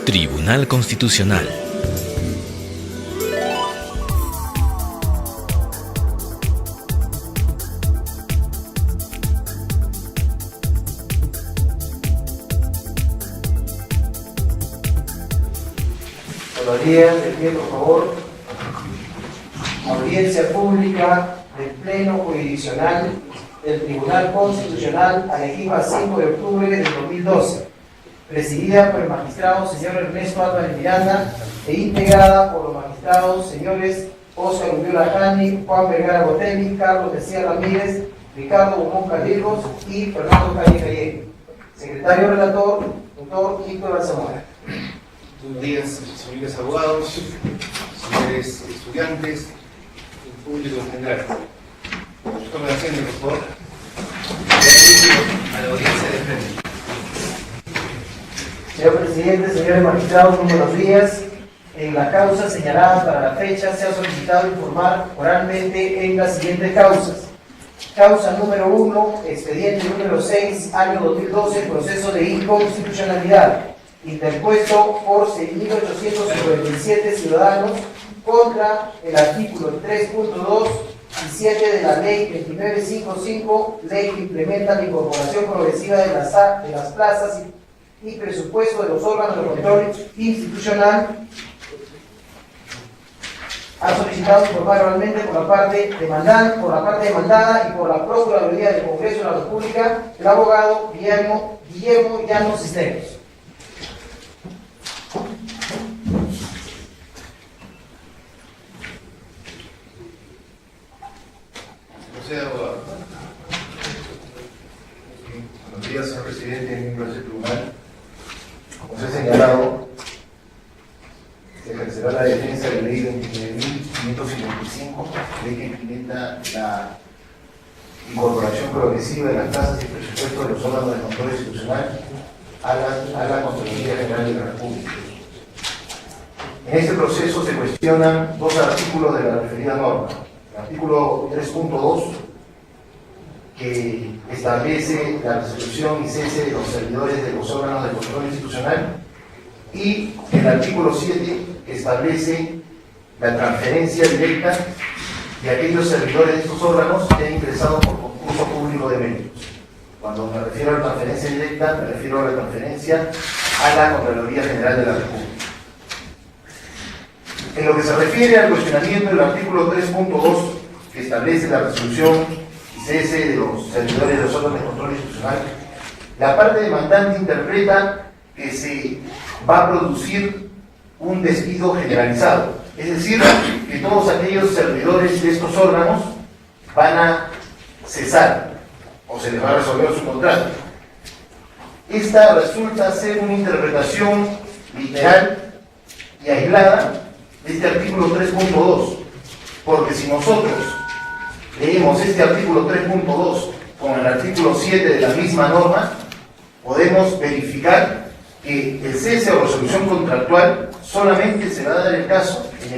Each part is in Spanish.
Tribunal Constitucional. Buenos días, de pie por favor. Audiencia pública del Pleno Jurisdiccional del Tribunal Constitucional Arequipa, 5 de octubre del 2012, presidida por el magistrado señor Ernesto Álvarez Miranda e integrada por los magistrados señores Óscar Umbiola Cani, Juan Vergara Botelli, Carlos García Ramírez, Ricardo Guzmán Carrillos y Fernando Calle Calle. Secretario relator, doctor Víctor Balsamora. Buenos días, señores abogados, señores estudiantes, el público en general. Tomen asiento, por favor. A la audiencia de frente. Señor presidente, señores magistrados, muy buenos días. En la causa señalada para la fecha se ha solicitado informar oralmente en las siguientes causas. Causa número 1, expediente número 6, año 2012, proceso de inconstitucionalidad, interpuesto por 6.857 ciudadanos contra el artículo 3.2 y 7 de la ley 2955, ley que implementa la incorporación progresiva de las plazas y presupuesto de los órganos de control institucional. Ha solicitado informar oralmente por la parte demandada y por la Procuraduría del Congreso de la República el abogado Guillermo Llanos Cisneros. Proceda, abogado. Buenos días, señor presidente, miembros del tribunal. Como se ha señalado, se ejercerá la defensa de la ley 29.555, ley que implementa la incorporación progresiva de las tasas y presupuestos de los órganos de control institucional a la Contraloría General de la República. En este proceso se cuestionan dos artículos de la referida norma. El artículo 3.2, que establece la resolución y cese de los servidores de los órganos de control institucional, y el artículo 7, que establece la transferencia directa de aquellos servidores de estos órganos que han ingresado por concurso público de méritos. Cuando me refiero a la transferencia directa, me refiero a la transferencia a la Contraloría General de la República. En lo que se refiere al cuestionamiento del artículo 3.2, que establece la resolución y cese de los servidores de los órganos de control institucional, la parte demandante interpreta que se va a producir un despido generalizado, es decir, que todos aquellos servidores de estos órganos van a cesar o se les va a resolver su contrato. Esta resulta ser una interpretación literal y aislada de este artículo 3.2, porque si nosotros leemos este artículo 3.2 con el artículo 7 de la misma norma, podemos verificar que el cese o resolución contractual solamente se va a dar en el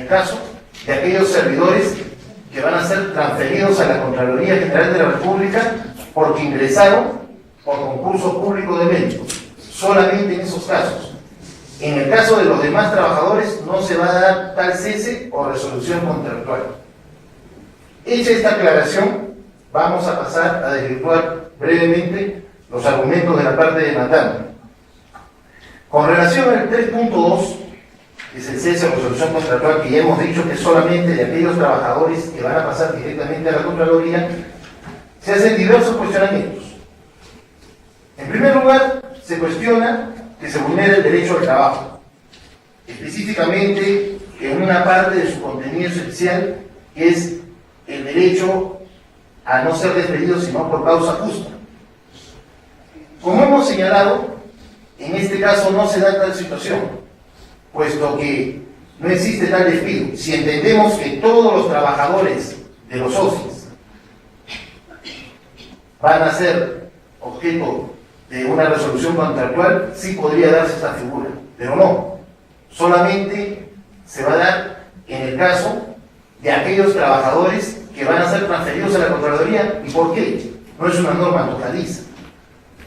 caso de aquellos servidores que van a ser transferidos a la Contraloría General de la República porque ingresaron por concurso público de méritos. Solamente en esos casos. En el caso de los demás trabajadores no se va a dar tal cese o resolución contractual. Hecha esta aclaración, vamos a pasar a desvirtuar brevemente los argumentos de la parte demandante. Con relación al 3.2, que es el cese o resolución contractual, que ya hemos dicho que es solamente de aquellos trabajadores que van a pasar directamente a la Contraloría, se hacen diversos cuestionamientos. En primer lugar, se cuestiona que se vulnera el derecho al trabajo, específicamente en una parte de su contenido esencial, que es el derecho a no ser despedido sino por causa justa. Como hemos señalado, en este caso no se da tal situación, puesto que no existe tal despido. Si entendemos que todos los trabajadores de los OSIs van a ser objeto de una resolución contractual, sí podría darse esta figura, pero no. Solamente se va a dar en el caso de aquellos trabajadores que van a ser transferidos a la Contraloría. ¿Y por qué? No es una norma totaliza,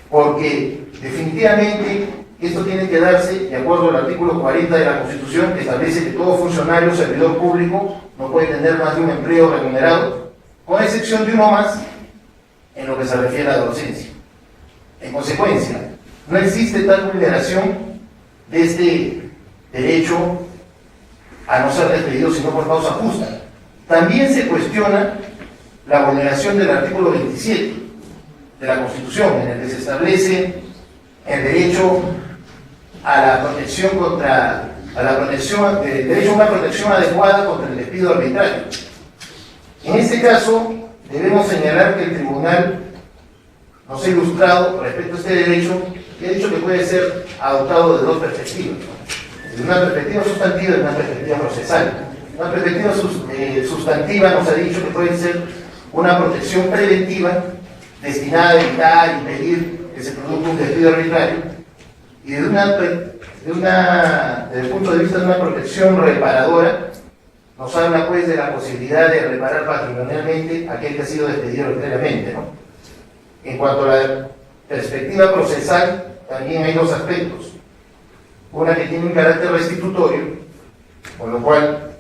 porque definitivamente Esto tiene que darse de acuerdo al artículo 40 de la Constitución, que establece que todo funcionario o servidor público no puede tener más de un empleo remunerado, con excepción de uno más en lo que se refiere a la docencia. En consecuencia, no existe tal vulneración de este derecho a no ser despedido sino por causa justa. También se cuestiona la vulneración del artículo 27 de la Constitución, en el que se establece el derecho a la protección derecho a una protección adecuada contra el despido arbitrario. En este caso, debemos señalar que el tribunal nos ha ilustrado respecto a este derecho y ha dicho que puede ser adoptado de dos perspectivas, de una perspectiva sustantiva y de una perspectiva procesal. Una perspectiva sustantiva nos ha dicho que puede ser una protección preventiva destinada a evitar y impedir que se produzca un despido arbitrario, y desde el punto de vista de una protección reparadora nos habla pues de la posibilidad de reparar patrimonialmente a aquel que ha sido despedido arbitrariamente, ¿no? En cuanto a la perspectiva procesal, también hay dos aspectos. Una que tiene un carácter restitutorio, con lo cual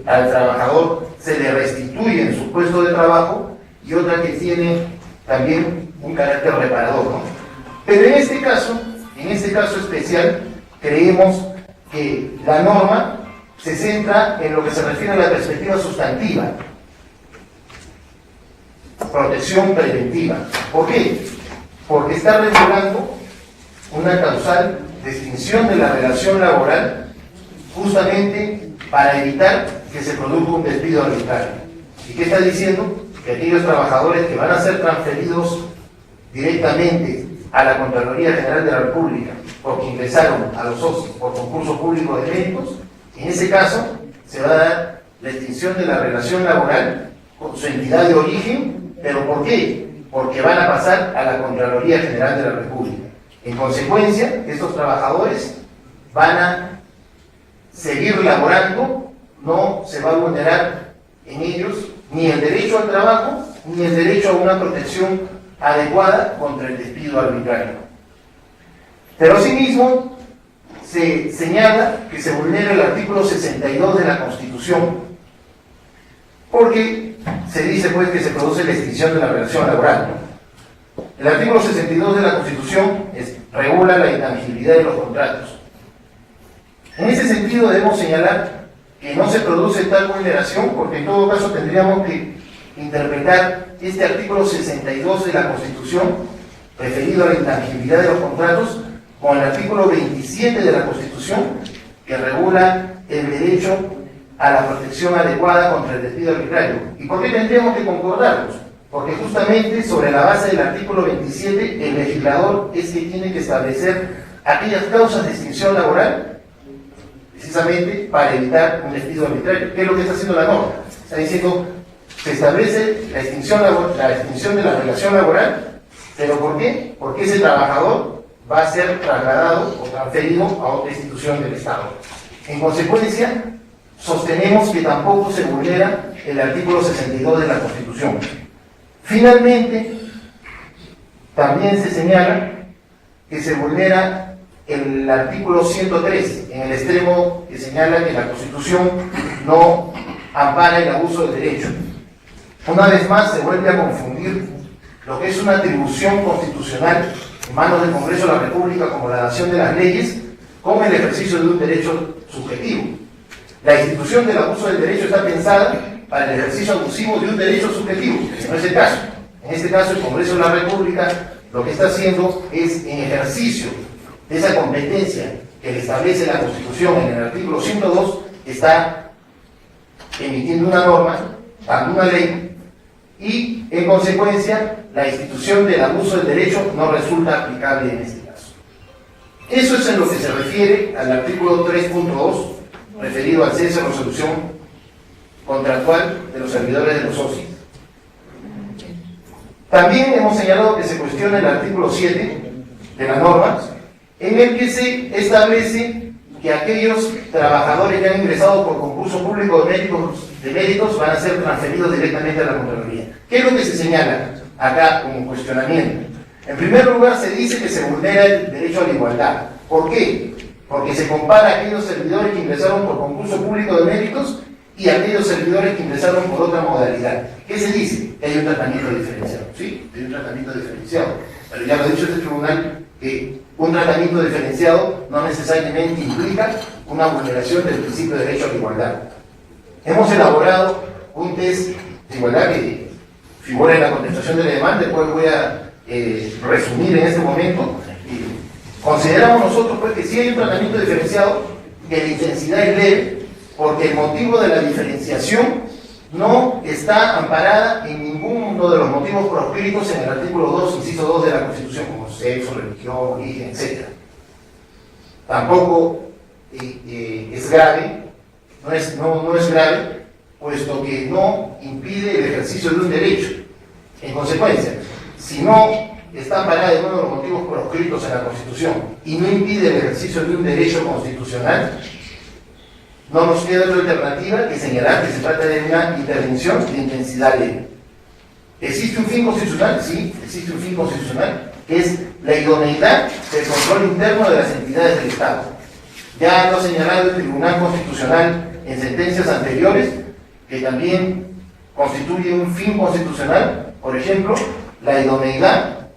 al trabajador se le restituye en su puesto de trabajo, y otra que tiene también un carácter reparador, ¿no? Pero en este caso especial, creemos que la norma se centra en lo que se refiere a la perspectiva sustantiva, protección preventiva. ¿Por qué? Porque está regulando una causal de extinción de la relación laboral justamente para evitar que se produzca un despido arbitrario. ¿Y qué está diciendo? Que aquellos trabajadores que van a ser transferidos directamente a la Contraloría General de la República porque ingresaron a los socios por concurso público de méritos, en ese caso se va a dar la extinción de la relación laboral con su entidad de origen. ¿Pero por qué? Porque van a pasar a la Contraloría General de la República. En consecuencia, estos trabajadores van a seguir laborando, no se va a vulnerar en ellos ni el derecho al trabajo, ni el derecho a una protección adecuada contra el despido arbitrario. Pero asimismo, se señala que se vulnera el artículo 62 de la Constitución, porque se dice pues que se produce la extinción de la relación laboral, ¿no? El artículo 62 de la Constitución regula la intangibilidad de los contratos. En ese sentido debemos señalar que no se produce tal vulneración, porque en todo caso tendríamos que interpretar este artículo 62 de la Constitución referido a la intangibilidad de los contratos con el artículo 27 de la Constitución, que regula el derecho a la protección adecuada contra el despido arbitrario. ¿Y por qué tendríamos que concordarlos? Porque justamente sobre la base del artículo 27 el legislador es que tiene que establecer aquellas causas de extinción laboral precisamente para evitar un despido arbitrario. ¿Qué es lo que está haciendo la norma? Está diciendo, se establece la extinción de la relación laboral, ¿pero por qué? Porque ese trabajador va a ser trasladado o transferido a otra institución del Estado. En consecuencia, sostenemos que tampoco se vulnera el artículo 62 de la Constitución. Finalmente, también se señala que se vulnera el artículo 103, en el extremo que señala que la Constitución no ampara el abuso del derecho. Una vez más se vuelve a confundir lo que es una atribución constitucional en manos del Congreso de la República como la dación de las leyes con el ejercicio de un derecho subjetivo. La institución del abuso del derecho está pensada para el ejercicio abusivo de un derecho subjetivo, que no es el caso. En este caso, el Congreso de la República lo que está haciendo es, en ejercicio de esa competencia que le establece la Constitución en el artículo 102, está emitiendo una norma, dando una ley, y en consecuencia la institución del abuso del derecho no resulta aplicable en este caso. Eso es en lo que se refiere al artículo 3.2, referido al cese o resolución contractual de los servidores de los socios. También hemos señalado que se cuestiona el artículo 7 de la norma, en el que se establece que aquellos trabajadores que han ingresado por concurso público de méritos van a ser transferidos directamente a la Contraloría. ¿Qué es lo que se señala acá como cuestionamiento? En primer lugar, se dice que se vulnera el derecho a la igualdad. ¿Por qué? Porque se compara a aquellos servidores que ingresaron por concurso público de méritos y a aquellos servidores que ingresaron por otra modalidad. ¿Qué se dice? Que hay un tratamiento diferenciado. Sí, hay un tratamiento diferenciado. Pero ya lo ha dicho este tribunal que un tratamiento diferenciado no necesariamente implica una vulneración del principio de derecho a la igualdad. Hemos elaborado un test de igualdad que figura en la contestación de la demanda, el cual voy a resumir en este momento. Consideramos nosotros pues, que sí hay un tratamiento diferenciado, que la intensidad es leve, porque el motivo de la diferenciación no está amparada en ninguno de los motivos proscritos en el artículo 2, inciso 2 de la Constitución, como sexo, religión, origen, etc. Tampoco es grave, no es grave, puesto que no impide el ejercicio de un derecho. En consecuencia, si no está amparada en uno de los motivos proscritos en la Constitución y no impide el ejercicio de un derecho constitucional, no nos queda otra alternativa que señalar que se trata de una intervención de intensidad leve. ¿Existe un fin constitucional? Sí, existe un fin constitucional, que es la idoneidad del control interno de las entidades del Estado. Ya lo ha señalado el Tribunal Constitucional en sentencias anteriores, que también constituye un fin constitucional, por ejemplo, la idoneidad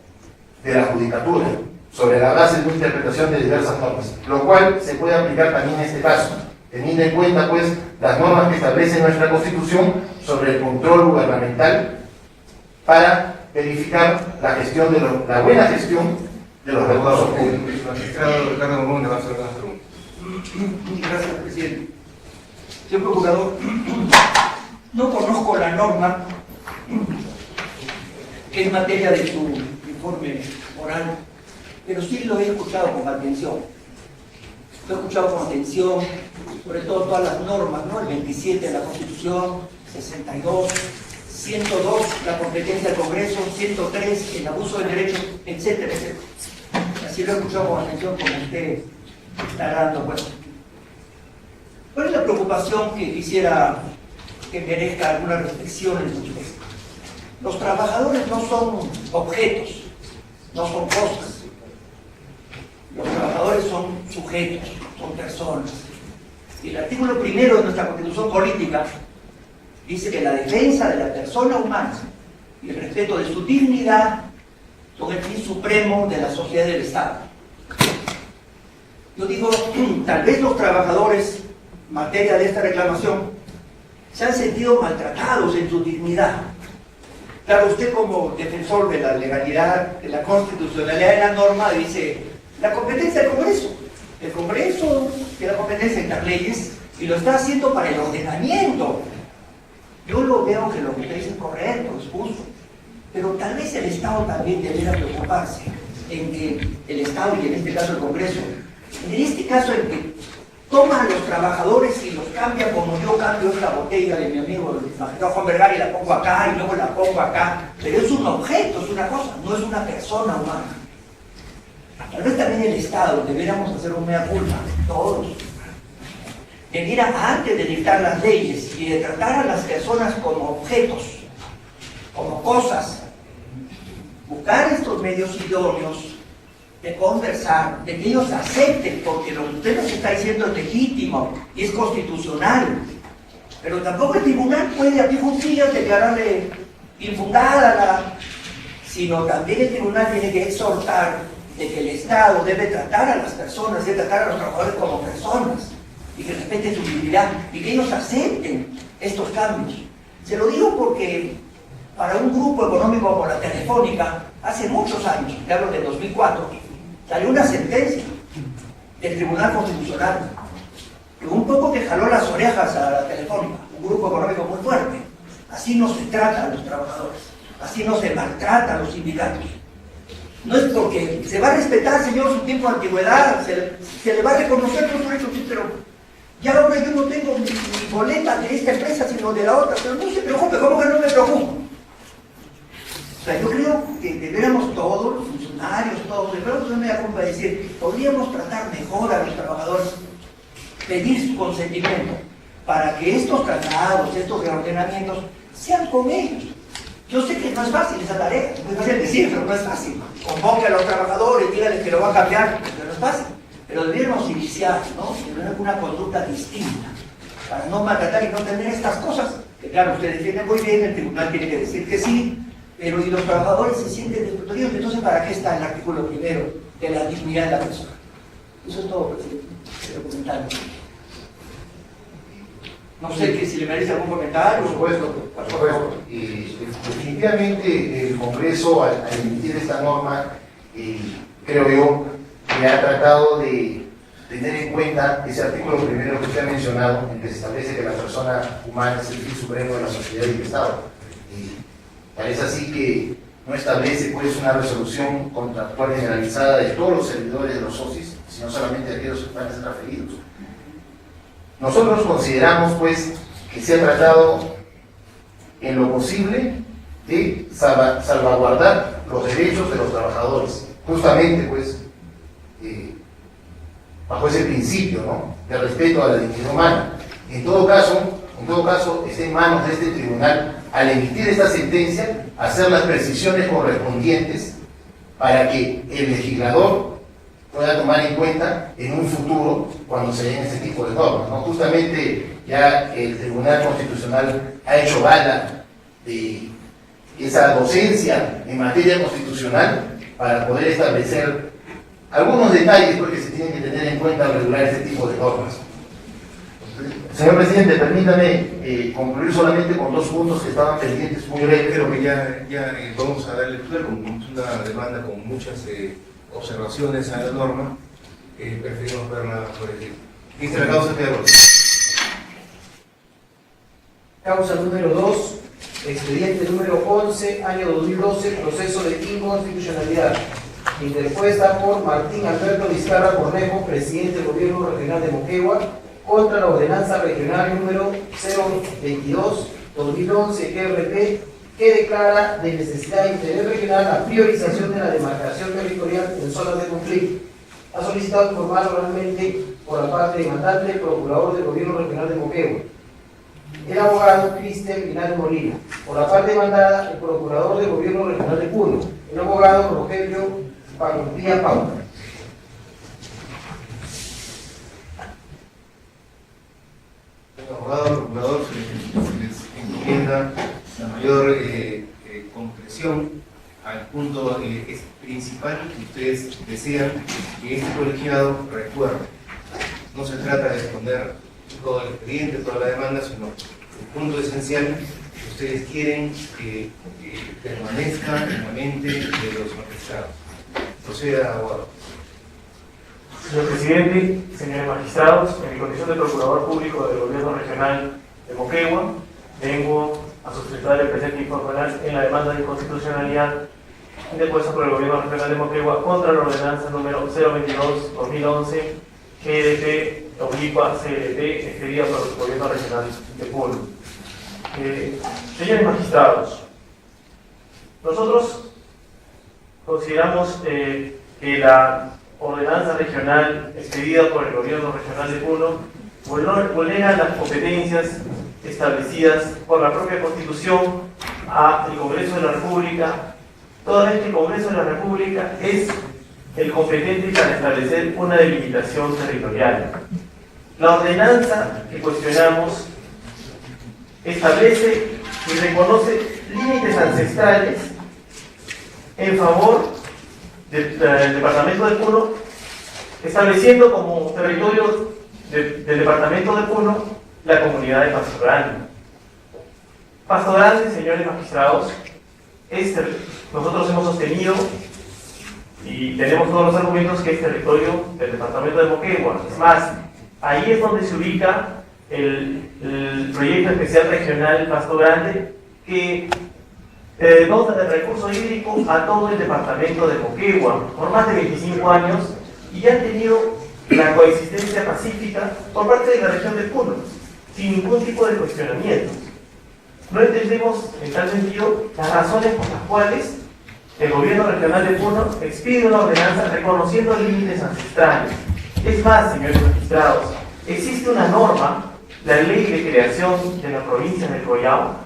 de la judicatura, sobre la base de una interpretación de diversas normas, lo cual se puede aplicar también en este caso, teniendo en cuenta pues las normas que establece nuestra Constitución sobre el control gubernamental para verificar la gestión de la buena gestión de los recursos públicos. El magistrado Ricardo Morón le va a hacer una pregunta. Gracias, presidente. Señor Procurador, no conozco la norma que es materia de su informe oral, pero sí lo he escuchado con atención. Lo he escuchado con atención, sobre todo todas las normas, ¿no? El 27 de la Constitución, 62, 102, la competencia del Congreso, 103, el abuso del derecho, etcétera, etcétera. Así lo he escuchado con atención como usted está dando cuenta. ¿Cuál es la preocupación que quisiera que merezca alguna reflexión en usted? Los trabajadores no son objetos, no son cosas. Los trabajadores son sujetos, son personas. Y el artículo 1 de nuestra Constitución Política dice que la defensa de la persona humana y el respeto de su dignidad son el fin supremo de la sociedad y del Estado. Yo digo, tal vez los trabajadores, en materia de esta reclamación, se han sentido maltratados en su dignidad. Claro, usted como defensor de la legalidad, de la constitucionalidad de la norma, dice, la competencia del Congreso. El Congreso tiene la competencia de dictar leyes y lo está haciendo para el ordenamiento. Yo lo veo que lo que usted dice es correcto, es justo, pero tal vez el Estado también debería preocuparse en que el Estado, y en este caso el Congreso, en este caso el que toma a los trabajadores y los cambia como yo cambio esta botella de mi amigo el magistrado Juan Vergara y la pongo acá y luego la pongo acá, pero es un objeto, es una cosa, no es una persona humana. Tal vez también el Estado deberíamos hacer un mea culpa, todos. Debiera, antes de dictar las leyes y de tratar a las personas como objetos, como cosas, buscar estos medios idóneos de conversar, de que ellos acepten, porque lo que usted nos está diciendo es legítimo y es constitucional. Pero tampoco el tribunal puede a pie declararle infundada sino también el tribunal tiene que exhortar de que el Estado debe tratar a las personas, debe tratar a los trabajadores como personas y que respeten su dignidad y que ellos acepten estos cambios. Se lo digo porque para un grupo económico como la Telefónica, hace muchos años, te hablo del 2004, salió una sentencia del Tribunal Constitucional que un poco que jaló las orejas a la Telefónica, un grupo económico muy fuerte. Así no se trata a los trabajadores, así no se maltrata a los sindicatos. No es porque se va a respetar, señor, su tiempo de antigüedad, se le va a reconocer los derechos, pero ya ahora yo no tengo mi boleta de esta empresa, sino de la otra, pero no se preocupe, ¿cómo que no me preocupo? O sea, yo creo que deberíamos todos, los funcionarios, todos, deberíamos tener la culpa de decir, podríamos tratar mejor a los trabajadores, pedir su consentimiento, para que estos tratados, estos reordenamientos, sean con ellos. Yo sé que no es fácil esa tarea, no es fácil decir, pero no es fácil. Convoque a los trabajadores, díganle que lo va a cambiar, pero no es fácil. Pero debiéramos iniciar, ¿no?, una conducta distinta, para no maltratar y no tener estas cosas, que claro, usted defiende muy bien, el tribunal tiene que decir que sí, pero y los trabajadores se sienten desprotegidos. Entonces, ¿para qué está el artículo primero de la dignidad de la persona? Eso es todo, presidente. Quiero comentarlo. No sé que si le merece algún comentario. Por supuesto. Definitivamente el Congreso, al emitir esta norma, creo yo, que ha tratado de tener en cuenta ese artículo primero que usted ha mencionado, en que se establece que la persona humana es el fin supremo de la sociedad y del Estado. Parece así que no establece pues una resolución contractual generalizada de todos los servidores de los SOCIs, sino solamente de aquellos que van a ser transferidos. Nosotros consideramos pues que se ha tratado en lo posible de salvaguardar los derechos de los trabajadores, justamente pues bajo ese principio, ¿no?, de respeto a la dignidad humana. En todo caso está en manos de este tribunal, al emitir esta sentencia, hacer las precisiones correspondientes para que el legislador pueda tomar en cuenta en un futuro cuando se den ese tipo de normas, ¿no? Justamente ya el Tribunal Constitucional ha hecho gala de esa docencia en materia constitucional para poder establecer algunos detalles porque se tienen que tener en cuenta al regular este tipo de normas. Señor presidente, permítame concluir solamente con dos puntos que estaban pendientes muy breves. Creo que ya vamos a darle lectura, como es una demanda con muchas observaciones a la norma, preferimos verla por el tiempo. Dice la causa de error. Causa número 2, expediente número 11, año 2012, proceso de inconstitucionalidad, interpuesta por Martín Alberto Vizcarra Cornejo, presidente del Gobierno Regional de Moquegua, contra la ordenanza regional número 022-2011 GRP, que declara de necesidad de interés regional la priorización de la demarcación territorial en zonas de conflicto. Ha solicitado informar oralmente por la parte demandante el procurador del Gobierno Regional de Moquegua, el abogado Cristian Linares Molina. Por la parte demandada, el procurador del Gobierno Regional de Puno, el abogado Rogelio Pagumpía Paula. Abogado, procurador, se les encomienda la mayor concreción al punto principal que ustedes desean que este colegiado recuerde. No se trata de esconder todo el expediente, toda la demanda, sino el punto esencial que ustedes quieren que permanezca en la mente de los magistrados. Proceda, abogado. Señor presidente, señores magistrados, en mi condición de procurador público del Gobierno Regional de Moquegua, vengo a sustentar el presente informe en la demanda de inconstitucionalidad interpuesta por el Gobierno Regional de Moquegua contra la ordenanza número 022-2011 GDP/CLP expedida por el Gobierno Regional de Puno. Señores magistrados, nosotros consideramos que la ordenanza regional expedida por el Gobierno Regional de Puno vulnera las competencias establecidas por la propia Constitución al Congreso de la República, toda vez que el Congreso de la República es el competente para establecer una delimitación territorial. La ordenanza que cuestionamos establece y reconoce límites ancestrales en favor del departamento de Puno, estableciendo como territorio del departamento de Puno la comunidad de Pasto Grande. Pasto Grande, señores magistrados, nosotros hemos sostenido y tenemos todos los argumentos que es territorio del departamento de Moquegua. Es más, ahí es donde se ubica el proyecto especial regional Pasto Grande, que dota de recurso hídrico a todo el departamento de Moquegua por más de 25 años y ha tenido la coexistencia pacífica por parte de la región de Puno, sin ningún tipo de cuestionamiento. No entendemos en tal sentido las razones por las cuales el Gobierno Regional de Puno expide una ordenanza reconociendo límites ancestrales. Es más, señores magistrados, existe una norma, la Ley de Creación de la Provincia del Collao,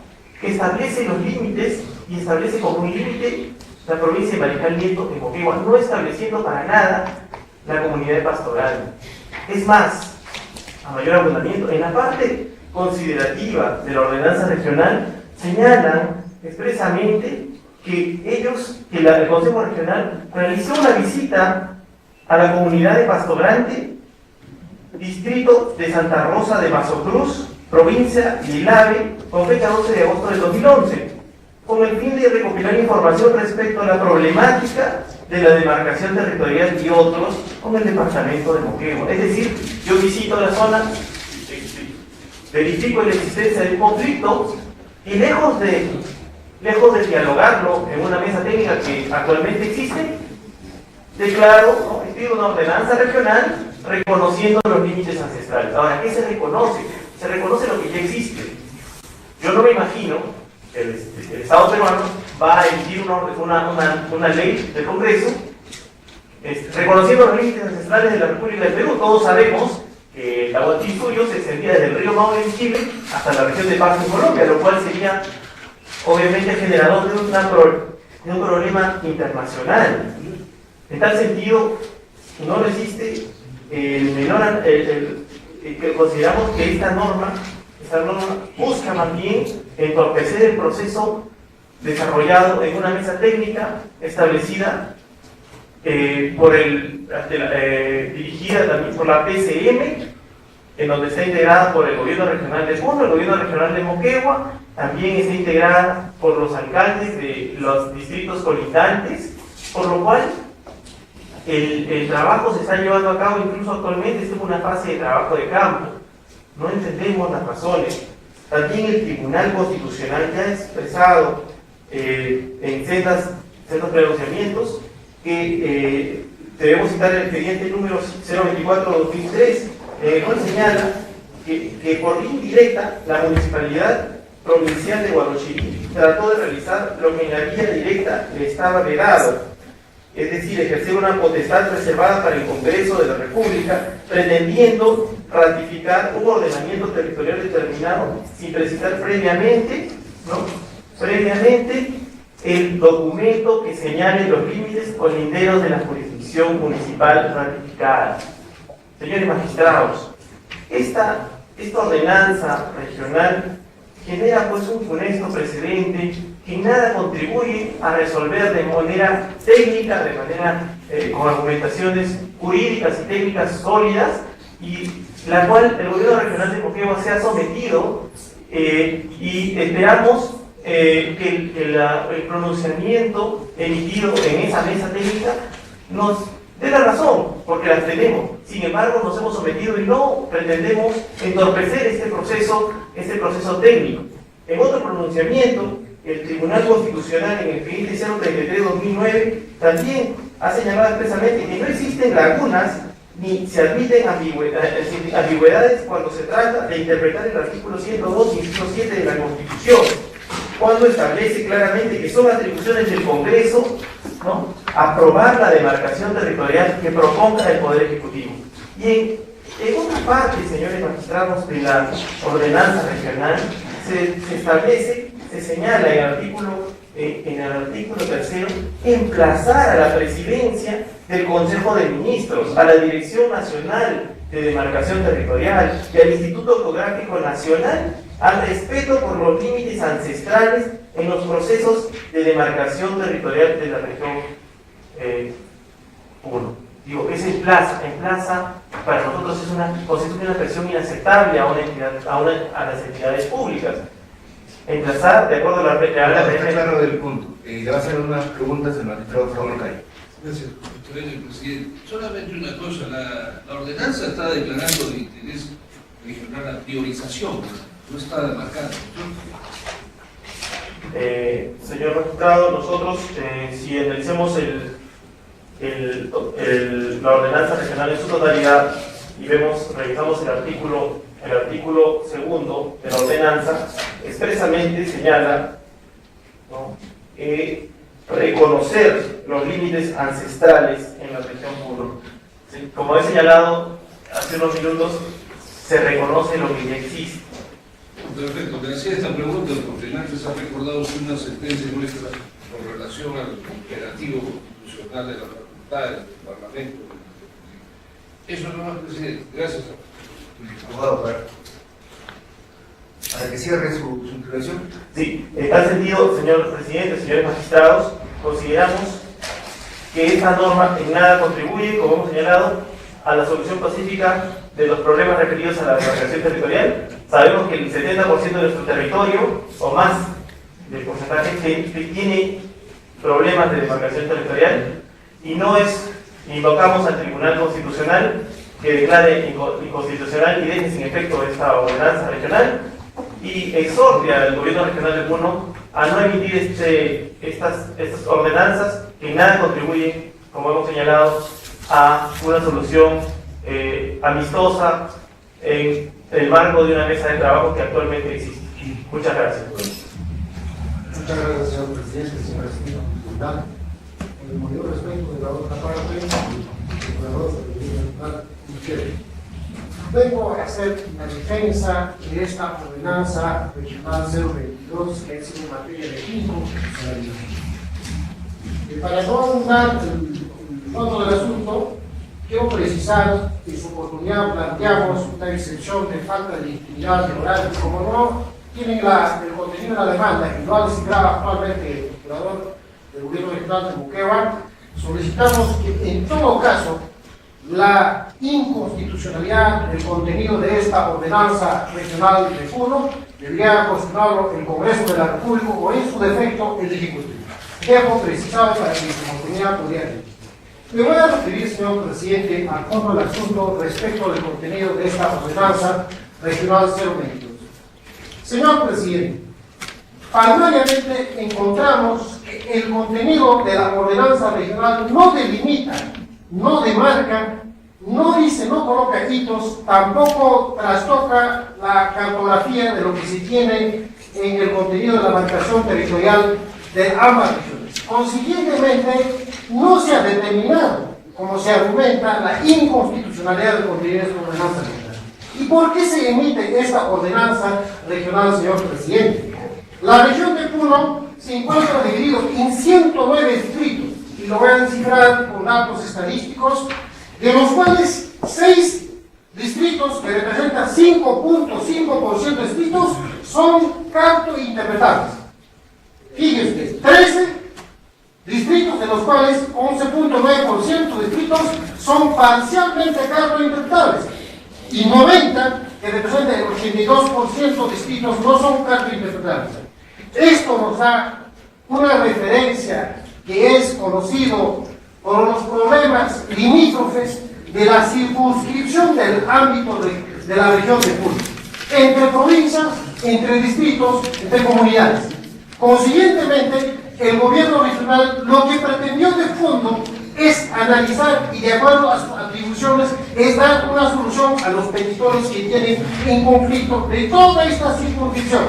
que establece los límites y establece como un límite la provincia de Mariscal Nieto en Moquegua, no estableciendo para nada la comunidad pastoral. Es más, a mayor abundamiento, en la parte considerativa de la ordenanza regional señalan expresamente que el Consejo Regional realizó una visita a la comunidad de Pastorante, distrito de Santa Rosa de Mazocruz, provincia de Ilave, con fecha 12 de agosto del 2011, con el fin de recopilar información respecto a la problemática de la demarcación territorial y otros con el departamento de Moquegua. Es decir, yo visito la zona, verifico la existencia del conflicto y lejos de dialogarlo en una mesa técnica que actualmente existe, declaro, pido una ordenanza regional reconociendo los límites ancestrales. Ahora, ¿qué se reconoce? Se reconoce lo que ya existe. Yo no me imagino que el Estado peruano va a emitir una ley del Congreso reconociendo los límites ancestrales de la República del Perú. Todos sabemos que el Tahuantinsuyo se extendía desde el río Maule en Chile hasta la región de Pasto en Colombia, lo cual sería obviamente generador de un problema internacional. En tal sentido, no resiste que consideramos que esta norma busca más bien entorpecer el proceso desarrollado en una mesa técnica establecida dirigida también por la PCM, en donde está integrada por el gobierno regional de Puno, el gobierno regional de Moquegua, también está integrada por los alcaldes de los distritos colindantes, por lo cual el trabajo se está llevando a cabo, incluso actualmente es una fase de trabajo de campo. No entendemos las razones. También el Tribunal Constitucional ya ha expresado en sendos pronunciamientos que debemos citar el expediente número 024-2003, el cual señala que por vía indirecta la Municipalidad Provincial de Huarochirí trató de realizar lo que en la vía directa le estaba vedado, es decir, ejercer una potestad reservada para el Congreso de la República, pretendiendo ratificar un ordenamiento territorial determinado sin precisar previamente el documento que señale los límites colinderos de la jurisdicción municipal ratificada. Señores magistrados, esta ordenanza regional genera pues un funesto precedente que nada contribuye a resolver de manera técnica, con argumentaciones jurídicas y técnicas sólidas, y la cual el gobierno regional de Moquegua se ha sometido, y esperamos que el pronunciamiento emitido en esa mesa técnica nos dé la razón, porque las tenemos. Sin embargo, nos hemos sometido y no pretendemos entorpecer este proceso técnico. En otro pronunciamiento, el Tribunal Constitucional en el expediente 033-2009 también ha señalado expresamente que no existen lagunas ni se admiten ambigüedades cuando se trata de interpretar el artículo 102 y 107 de la Constitución, cuando establece claramente que son atribuciones del Congreso, ¿no?, aprobar la demarcación territorial que proponga el Poder Ejecutivo. Y en otra parte, señores magistrados, de la ordenanza regional se señala en el artículo 3, emplazar a la presidencia del Consejo de Ministros, a la Dirección Nacional de Demarcación Territorial y al Instituto Geográfico Nacional al respeto por los límites ancestrales en los procesos de demarcación territorial de la región 1. Digo, es emplaza, para nosotros constituye una presión inaceptable a las entidades públicas. Emplazar, de acuerdo a la regla. Está claro del punto. Le va a hacer unas preguntas el magistrado Raúl Calle. Gracias, presidente. Solamente una cosa, la ordenanza está declarando de interés regional la priorización, no está demarcada. Señor magistrado, nosotros, si analicemos la ordenanza regional en su totalidad y revisamos el artículo segundo de la ordenanza, expresamente señala, ¿no?, reconocer los límites ancestrales en la región 1. ¿Sí? Como he señalado hace unos minutos, se reconoce lo que ya existe. perfecto. Le hacía esta pregunta porque antes ha recordado usted una sentencia nuestra con relación al imperativo constitucional de las facultades del Parlamento. Eso no más, presidente. Gracias. Abogado, para que cierre su intervención. Sí, en tal sentido, señor presidente, señores magistrados, consideramos que esta norma en nada contribuye, como hemos señalado, a la solución pacífica de los problemas referidos a la demarcación territorial. Sabemos que el 70% de nuestro territorio, o más del porcentaje, tiene problemas de demarcación territorial, y no es, invocamos al Tribunal Constitucional que declare inconstitucional y deje sin efecto esta ordenanza regional, y exhorte al gobierno regional de Puno a no emitir estas ordenanzas que en nada contribuyen, como hemos señalado, a una solución amistosa en el marco de una mesa de trabajo que actualmente existe. Muchas gracias. Muchas gracias, señor presidente, señora diputada. Con el mayor respeto de la otra parte, el gobernador nacional Michel. Vengo a hacer una defensa de esta ordenanza regional 022 que ha sido materia de inconstitucionalidad. Para no ahondar el fondo del asunto, quiero precisar que en su oportunidad planteamos una excepción de falta de legitimidad laboral, como no tienen el contenido de la demanda que lo ha designado actualmente el procurador del gobierno regional de Moquegua, solicitamos que en todo caso la inconstitucionalidad del contenido de esta ordenanza regional de Puno debería considerarlo el Congreso de la República o en su defecto el Ejecutivo. Dejo precisado para que su oportunidad pudiera ir. Me voy a referir, señor presidente, al fondo del asunto respecto del contenido de esta ordenanza regional 022. Señor presidente, palmariamente encontramos que el contenido de la ordenanza regional no delimita, no demarca, no dice, no coloca hitos, tampoco trastoca la cartografía de lo que se tiene en el contenido de la marcación territorial de ambas regiones. Consiguientemente, no se ha determinado, como se argumenta, la inconstitucionalidad del contenido de esta ordenanza regional. ¿Y por qué se emite esta ordenanza regional, señor presidente? La región de Puno se encuentra dividida en 109 distritos, y lo voy a cifrar con datos estadísticos, de los cuales 6 distritos, que representan 5.5% de distritos, son cartointerpretables. Fíjense, 13 distritos, de los cuales 11.9% de distritos son parcialmente cartointerpretables, y 90, que representan el 82% de distritos, no son cartointerpretables. Esto nos da una referencia que es conocido por los problemas limítrofes de la circunscripción del ámbito de la región de Puno, entre provincias, entre distritos, entre comunidades. Consiguientemente, el gobierno regional lo que pretendió de fondo es analizar y de acuerdo a sus atribuciones es dar una solución a los petitores que tienen en conflicto de toda esta circunscripción.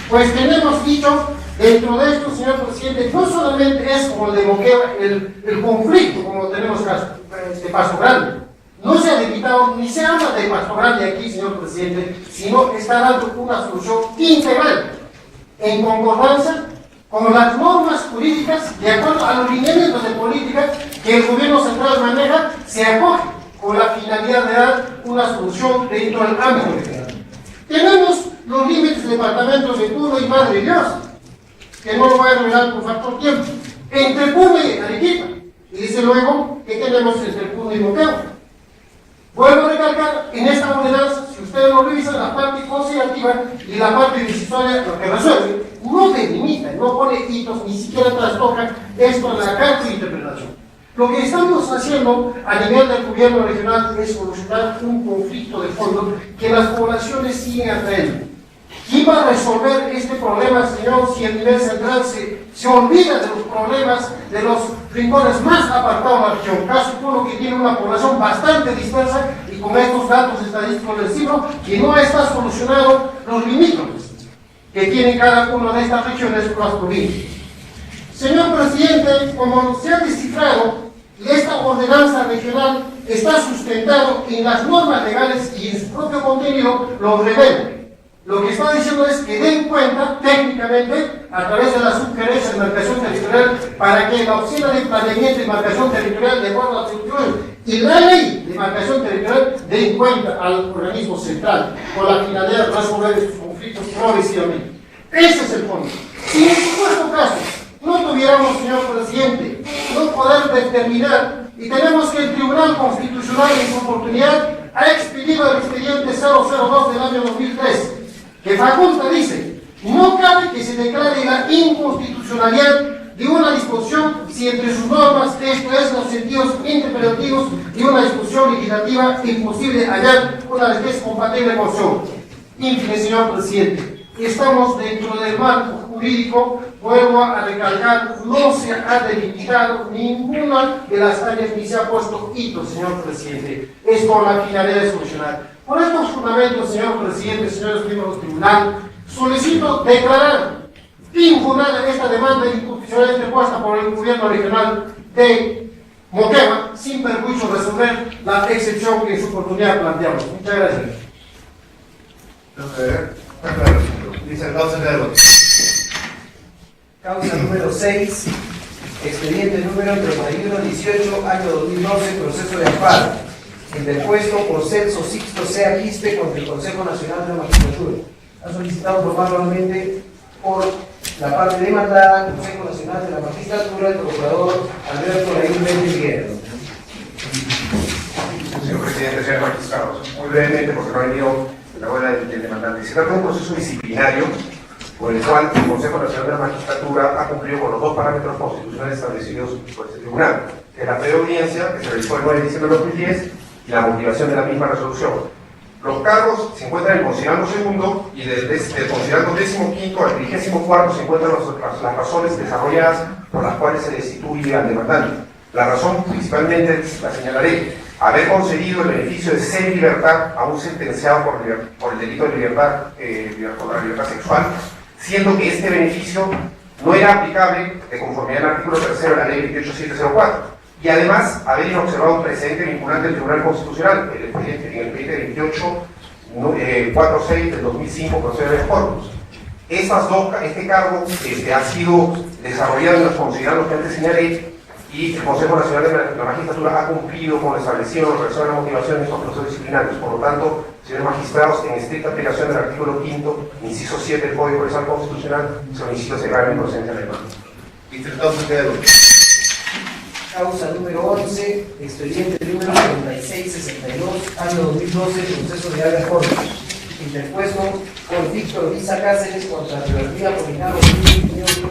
Pues tenemos dicho, dentro de esto, señor presidente, no solamente es como el de Moquegua, el conflicto, como tenemos de Pasto Grande. No se ha limitado, ni se habla de Pasto Grande aquí, señor presidente, sino está dando una solución integral, en concordancia con las normas jurídicas, de acuerdo a los lineamientos de política que el gobierno central maneja, se acoge con la finalidad de dar una solución dentro del ámbito regional. Tenemos los límites de departamentos de Puno y Madre Dios, que no lo voy a revelar por factor tiempo, entre Puno y Arequipa, y desde luego que tenemos entre Puno y Moquegua. Vuelvo a recalcar, en esta ordenanza, si ustedes lo revisan, la parte considerativa y la parte decisoria, lo que resuelve, no delimita, no pone hitos, ni siquiera trastoca esto en la carta de interpretación. Lo que estamos haciendo a nivel del gobierno regional es solucionar un conflicto de fondo que las poblaciones siguen atrayendo. ¿Quién va a resolver este problema, señor, si el nivel central se olvida de los problemas de los rincones más apartados de la región? Caso Puno, que tiene una población bastante dispersa y con estos datos estadísticos del siglo, que no está solucionado los limítrofes que tiene cada una de estas regiones con las provincias. Señor presidente, como se ha descifrado, esta ordenanza regional está sustentado en las normas legales y en su propio contenido lo revela. Lo que está diciendo es que den cuenta técnicamente a través de la subgerencia de marcación territorial para que la oficina de planeamiento y marcación territorial de acuerdo a la Constitución y la ley de marcación territorial den cuenta al organismo central con la finalidad de resolver estos conflictos progresivamente. Ese es el fondo. Si en supuesto caso no tuviéramos, señor presidente, no poder determinar y tenemos que el Tribunal Constitucional en su oportunidad ha expedido el expediente 002 del año 2003 que faculta, dice, no cabe que se declare la inconstitucionalidad de una disposición si entre sus normas, esto es, los sentidos interpretativos de una disposición legislativa imposible hallar una vez que es compatible con su. En fin, señor presidente, estamos dentro del marco jurídico, vuelvo a recalcar, no se ha delimitado ninguna de las áreas ni se ha puesto hito, señor presidente. Es con la finalidad de solucionar. Por estos fundamentos, señor presidente, señores miembros del tribunal, solicito declarar impugnada esta demanda de inconstitucionalidad interpuesta por el gobierno regional de Moquegua, sin perjuicio de resolver la excepción que en su oportunidad planteamos. Muchas gracias. Dice causa de voto. Causa número 6, expediente número 3118, año 2012, proceso de amparo. Interpuesto por Celso Sixto C. Aquiste contra el Consejo Nacional de la Magistratura. Ha solicitado formalmente por la parte demandada, Consejo Nacional de la Magistratura, el procurador Alberto Laín Méndez Figueroa. Señor presidente, señores magistrados, muy brevemente porque no ha venido la hora del demandante. Se trata de un proceso disciplinario por el cual el Consejo Nacional de la Magistratura ha cumplido con los dos parámetros constitucionales establecidos por este tribunal, que es la preaudiencia, que se realizó el 9 de diciembre de 2010, y la motivación de la misma resolución. Los cargos se encuentran en el considerando segundo y del considerando 15º al 34º se encuentran las razones desarrolladas por las cuales se destituye al demandante. La razón principalmente la señalaré: haber concedido el beneficio de semilibertad a un sentenciado por el delito de contra la libertad sexual, siendo que este beneficio no era aplicable de conformidad al artículo 3 de la ley 28704. Y además haber observado un precedente vinculante del Tribunal Constitucional, el expediente 2846 del 2005, proceso de corpus. Este cargo ha sido desarrollado en los considerados que antes señalé, y el Consejo Nacional de la Magistratura ha cumplido con lo establecido en relación a la motivación de estos procesos disciplinarios. Por lo tanto, señores magistrados, en estricta aplicación del artículo 5º, inciso 7 del Código Procesal Constitucional, solicito cerrar mi procedencia de demanda. Causa número 11, expediente número 3662, año 2012, proceso de habeas corpus. Interpuesto por Víctor Visa Cáceres contra Revertida Combinado y otros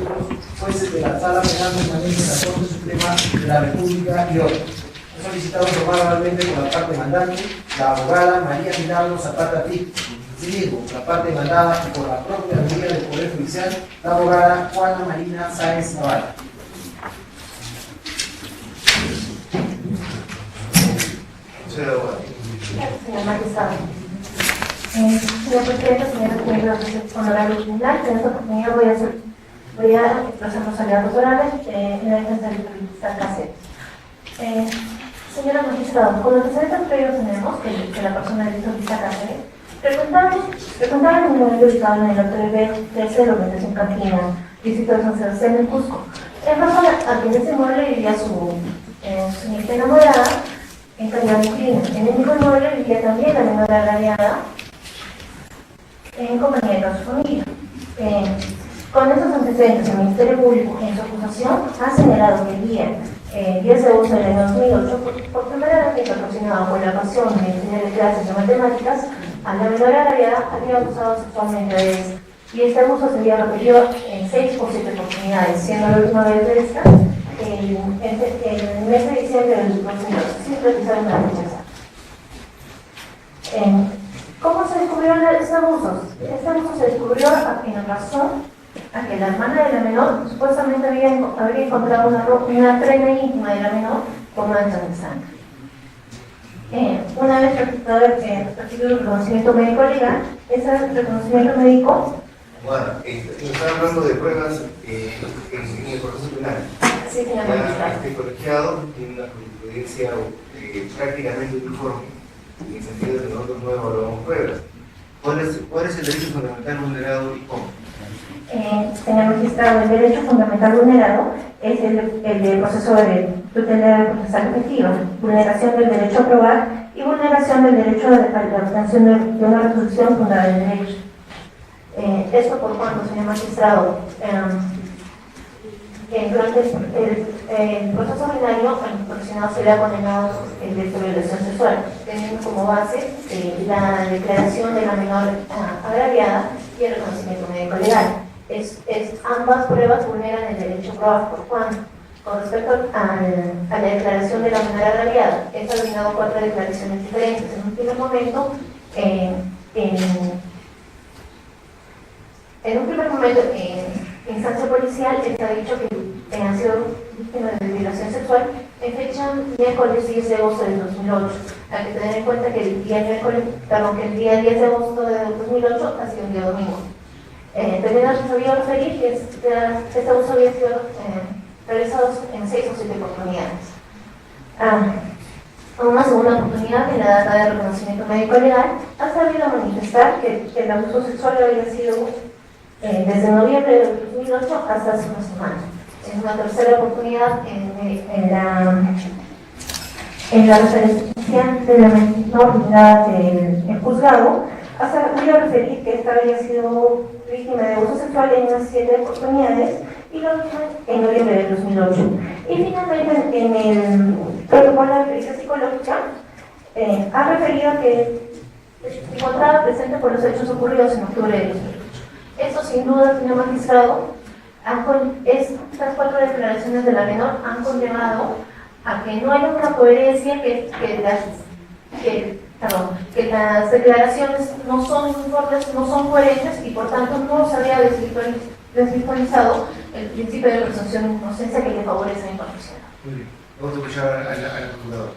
jueces de la Sala Penal Permanente de la Corte Suprema de la República y otros. Ha solicitado formalmente por la parte demandante la abogada María Milagro Zapata Pic. Asimismo, la parte demandada y por la propia autoridad del Poder Judicial, la abogada Juana Marina Sáenz Navarra. Señor magistrado. Señor presidente, señores miembros honorables del tribunal, en esta oportunidad voy a expresar los alegatos orales en la defensa del periodista Cáceres. Señora magistrado, con los antecedentes previos tenemos que la persona del periodista Cáceres frecuentaba el inmueble ubicado en el hotel B13 de la Organización Campina, distrito de San Sebastián en Cusco. En razón a que en ese inmueble vivía su señorita enamorada en calidad masculina. En el mismo inmueble vivía también la menor agraviada en compañía de toda su familia. Con estos antecedentes, el Ministerio Público en su acusación ha señalado que el día 10 de agosto del año 2008, por primera vez que patrocinado por la pasión de enseñar clases de matemáticas, a la menor agraviada había abusado sexualmente de esta. Y este abuso se había repetido en 6 o 7 oportunidades, siendo la última vez de esta el mes de diciembre del 2002, sin precisar una fecha. ¿Cómo se descubrieron estos abusos? Este abuso se descubrió en razón a que la hermana de la menor supuestamente habría encontrado una prenda íntima de la menor con manchas de sangre. Una vez registrado el reconocimiento médico legal, ese reconocimiento médico... Bueno, está hablando de pruebas en el proceso penal. Sí, señor magistrado. Este colegiado tiene una jurisprudencia prácticamente uniforme, en el sentido de que nosotros no evaluamos pruebas. ¿Cuál es el derecho fundamental vulnerado y cómo? Señor magistrado, el derecho fundamental vulnerado es el del proceso de tutela procesal efectiva, vulneración del derecho a probar y vulneración del derecho a la obtención de una resolución fundada en derecho. Esto por cuanto, señor magistrado, durante el proceso ordinario, el profesional se le ha condenado el delito de violación sexual, teniendo como base la declaración de la menor agraviada y el reconocimiento médico legal. Ambas pruebas vulneran el derecho a probar por cuanto, con respecto a la declaración de la menor agraviada, he examinado 4 declaraciones diferentes. En un primer momento, en instancia policial, se ha dicho que han sido víctimas de violación sexual en fecha miércoles 10 de agosto del 2008. Hay que tener en cuenta que el día 10 de agosto del 2008 ha sido un día domingo. También les había referir que este abuso había sido realizado en 6 o 7 oportunidades. Una segunda oportunidad, en la data de reconocimiento médico legal, ha sabido manifestar que el abuso sexual había sido desde noviembre del 2008 hasta hace una semana. En una tercera oportunidad, en la referencia de la menor unidad del juzgado, ha sabido referir que esta había sido víctima de abuso sexual en unas 7 oportunidades y lo mismo en noviembre del 2008. Y finalmente, en el protocolo de pericia psicológica, ha referido que se encontraba presente por los hechos ocurridos en octubre del 2008. Esto, sin duda, señor magistrado, estas 4 declaraciones de la menor han conllevado a que no haya una coherencia, que las declaraciones no son uniformes, no son coherentes y por tanto no se había desvirtualizado el principio de presunción de inocencia que le favorece a la imparcialidad. Muy bien. Vamos a escuchar a la procuradora.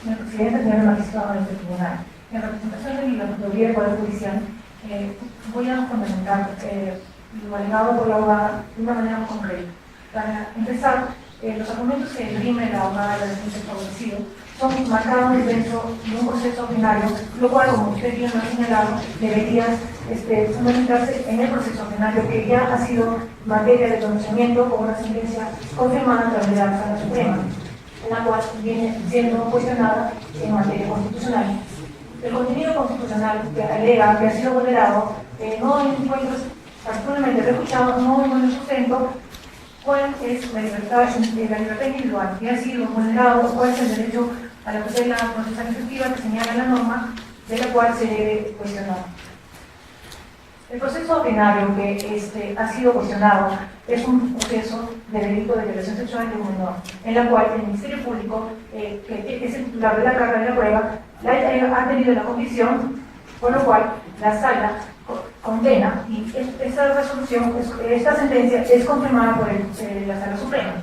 Señor presidente, señor magistrado del tribunal, en representación de la Procuraduría del Poder Judicial, voy a fundamentar lo alegado por la abogada de una manera muy concreta. Para empezar, los argumentos que esgrime la abogada de la defensa favorecido son marcados dentro de un proceso ordinario, lo cual, como usted bien lo ha señalado, debería fundamentarse en el proceso ordinario que ya ha sido materia de conocimiento con una sentencia confirmada a través de la Sala Suprema, la cual viene siendo cuestionada en materia constitucional. El contenido constitucional que alega que ha sido vulnerado no encuentra particularmente refugiado, no encuentra sustento. ¿Cuál es la libertad individual que ha sido vulnerado? ¿Cuál es el derecho a la tutela procesal efectiva que señala la norma de la cual se debe cuestionar? El proceso ordinario que ha sido cuestionado es un proceso de delito de violación sexual de un menor, en la cual el Ministerio Público, que es el titular de la carga de la prueba, ha tenido la convicción, por lo cual la sala condena y esta resolución, esta sentencia es confirmada por la Sala Suprema.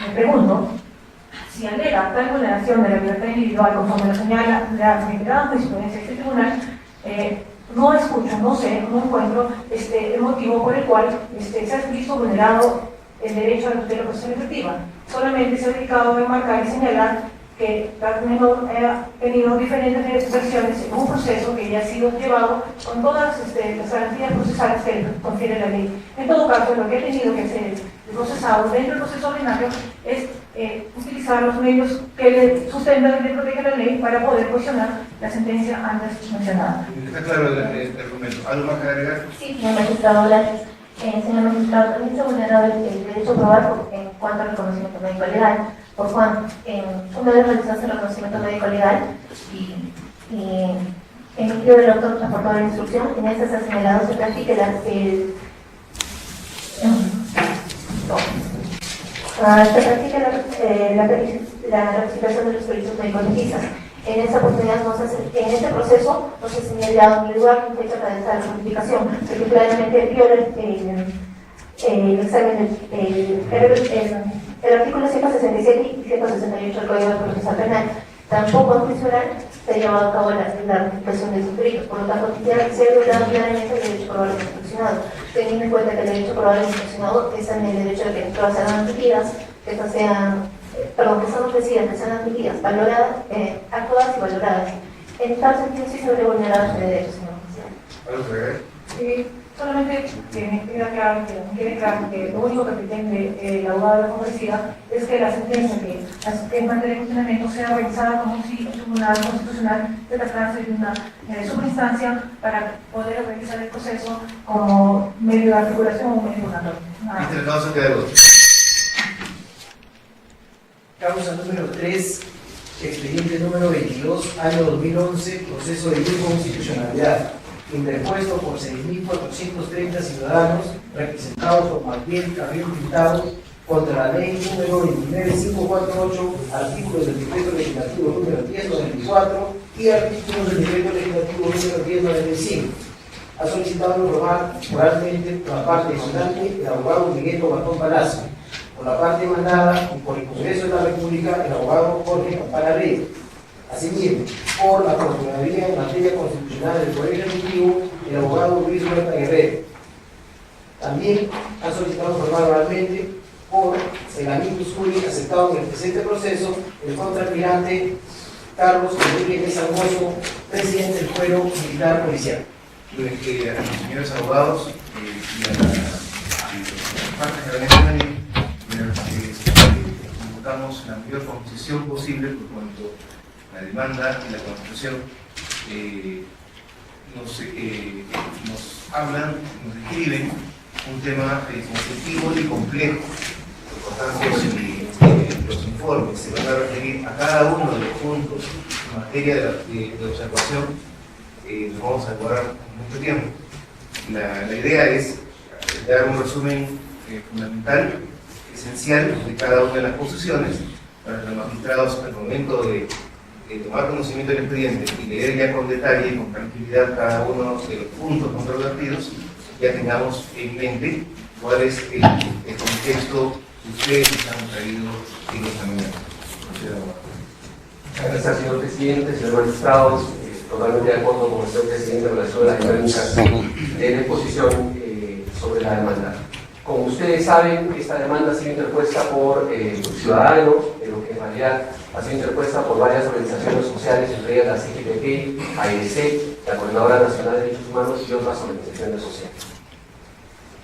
Me pregunto si alega tal vulneración de la libertad individual conforme lo señala la reiterada jurisprudencia de este tribunal. No escucho, no sé, no encuentro el motivo por el cual se ha visto vulnerado el derecho a la tutela procesal efectiva. Solamente se ha dedicado a marcar y señalar que la menor ha tenido diferentes versiones en un proceso que ya ha sido llevado con todas las garantías procesales que confiere la ley. En todo caso, lo que ha tenido que hacer el procesado dentro del proceso ordinario es utilizar los medios que le sustentan y le protegen la ley para poder cuestionar la sentencia antes mencionada. Está claro el argumento. ¿Algo más que agregar? Sí, señor magistrado, gracias. Señor magistrado, también se ha vulnerado el derecho a probar en cuanto al reconocimiento médico legal, por cuanto una vez realizarse el reconocimiento médico legal y emitido el autor transportador de instrucción, en este se ha señalado se practique la rectificación de los peritos médicos legistas. En esta oportunidad, en este proceso, no se ha señalado ni lugar ni fecha para esta rectificación, porque claramente viola el examen, el artículo 167 y 168 del Código Procesal Penal. Tampoco en juicio oral se ha llevado a cabo la rectificación de sus delitos, por lo tanto, se ha violado claramente el derecho probable instruccionado, teniendo en cuenta que el derecho probable instruccionado es en el derecho de que todas sean admitidas, que sean ofrecidas, que sean admitidas, valoradas, actuadas y valoradas. En tal sentido sí se ve vulnerado este derecho, señor ¿Algo que agregar? Solamente que me quede claro que lo único que pretende el abogado de la favorecida es que la sentencia que en materia de funcionamiento sea revisada como si el Tribunal Constitucional se tratase de una superinstancia para poder revisar el proceso como medio de articulación o medio fundador. ¿Viste la causa que debo? Causa número 3, expediente número 22, año 2011, proceso de inconstitucionalidad, interpuesto por 6.430 ciudadanos representados por Martín Carrión Pintado contra la ley número 29548, artículos del decreto legislativo número 1094 y artículos del decreto legislativo número 1095. Ha solicitado informar oralmente por la parte demandante el abogado Miguel Batón Palacio, por la parte demandada y por el Congreso de la República el abogado Jorge Campana Reyes. Asimismo, por la Procuraduría en materia constitucional del Poder Ejecutivo, el abogado Luis Huerta Guerrero. También han solicitado informar oralmente por el amicus curiae aceptado en el presente proceso el contraalmirante Carlos Enrique Mesa Mozo, presidente del Cuerpo Militar Policial. A los señores abogados y a las partes que organizan buscamos la mayor concesión posible por cuanto la demanda y la Constitución nos hablan, nos describen un tema conflictivo y complejo. Por tanto, si los informes se van a referir a cada uno de los puntos en materia de observación, nos vamos a demorar mucho tiempo. La idea es dar un resumen fundamental, esencial de cada una de las posiciones para que los magistrados, al momento de tomar conocimiento del expediente y leer ya con detalle y con tranquilidad cada uno de los puntos controvertidos, ya tengamos en mente cuál es el contexto que ustedes han traído en esta mañana. Gracias, señor presidente, señores magistrados. Totalmente de acuerdo con el señor presidente en relación a las dinámicas de exposición sobre la demanda. Como ustedes saben, esta demanda ha sido interpuesta por ciudadanos, pero que en realidad ha sido interpuesta por varias organizaciones sociales, entre ellas la CGTP, AEC, la Coordinadora Nacional de Derechos Humanos y otras organizaciones sociales.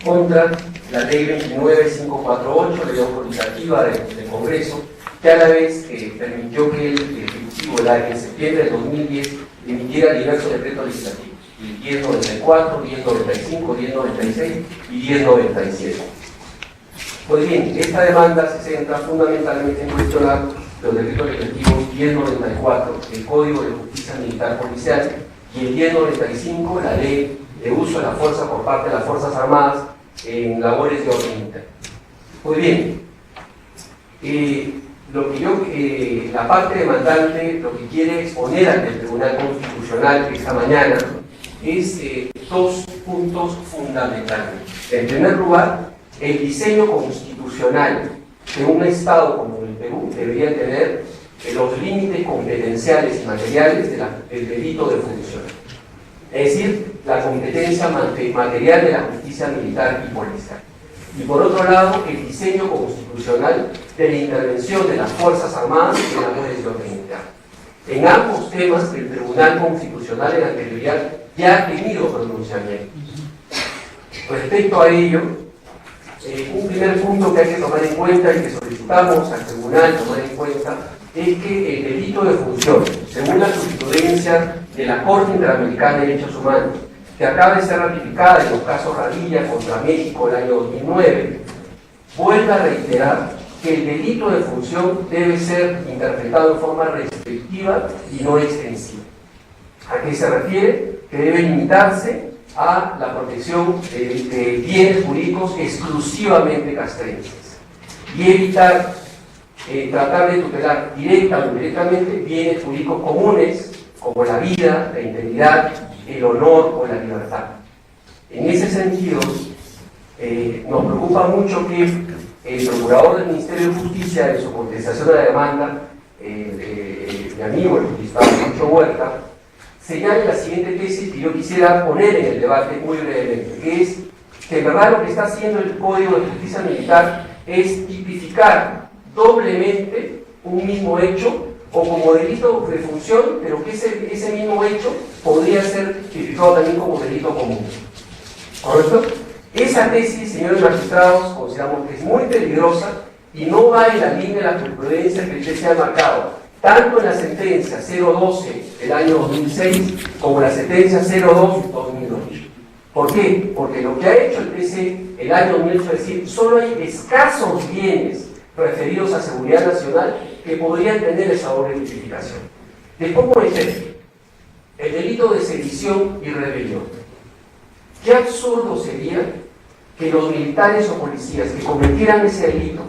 Contra la Ley 29548, ley autoritativa del Congreso, que a la vez permitió que el Ejecutivo en septiembre de 2010 emitiera diversos decretos legislativos. 1094, 1095, 1096 y 1097. Pues bien, esta demanda se centra fundamentalmente en cuestionar los decretos legislativos 1094, el Código de Justicia Militar Policial, y el 1095, la ley de uso de la fuerza por parte de las Fuerzas Armadas en labores de orden interno. Pues bien, la parte demandante lo que quiere exponer ante el Tribunal Constitucional esta mañana es dos puntos fundamentales. En primer lugar, el diseño constitucional de un Estado como el Perú debería tener los límites competenciales y materiales del delito de función. Es decir, la competencia material de la justicia militar y policial. Y por otro lado, el diseño constitucional de la intervención de las Fuerzas Armadas en labores de orden interno. En ambos temas, el Tribunal Constitucional en anterioridad ya ha tenido pronunciamientos. Respecto a ello, un primer punto que hay que tomar en cuenta y que solicitamos al Tribunal tomar en cuenta es que el delito de función, según la jurisprudencia de la Corte Interamericana de Derechos Humanos, que acaba de ser ratificada en los casos Radilla contra México el año 2009, vuelve a reiterar que el delito de función debe ser interpretado en forma restrictiva y no extensiva. ¿A qué se refiere? Que debe limitarse a la protección de bienes jurídicos exclusivamente castrenses y evitar tratar de tutelar directa o indirectamente bienes jurídicos comunes como la vida, la integridad, el honor o la libertad. En ese sentido, nos preocupa mucho que el procurador del Ministerio de Justicia, en su contestación a la demanda, mi amigo, el magistrado Lucho Huerta, señale la siguiente tesis que yo quisiera poner en el debate muy brevemente, que es que en verdad lo que está haciendo el Código de Justicia Militar es tipificar doblemente un mismo hecho o como delito de función, pero que ese mismo hecho podría ser tipificado también como delito común. ¿Correcto? Esa tesis, señores magistrados, consideramos que es muy peligrosa y no va en la línea de la jurisprudencia que usted se ha marcado, tanto en la sentencia 012 del año 2006 como en la sentencia 02 del 2008. ¿Por qué? Porque lo que ha hecho el TC el año 2008 es decir, solo hay escasos bienes referidos a seguridad nacional que podrían tener esa doble tipificación. Les pongo un ejemplo. El delito de sedición y rebelión. Qué absurdo sería que los militares o policías que cometieran ese delito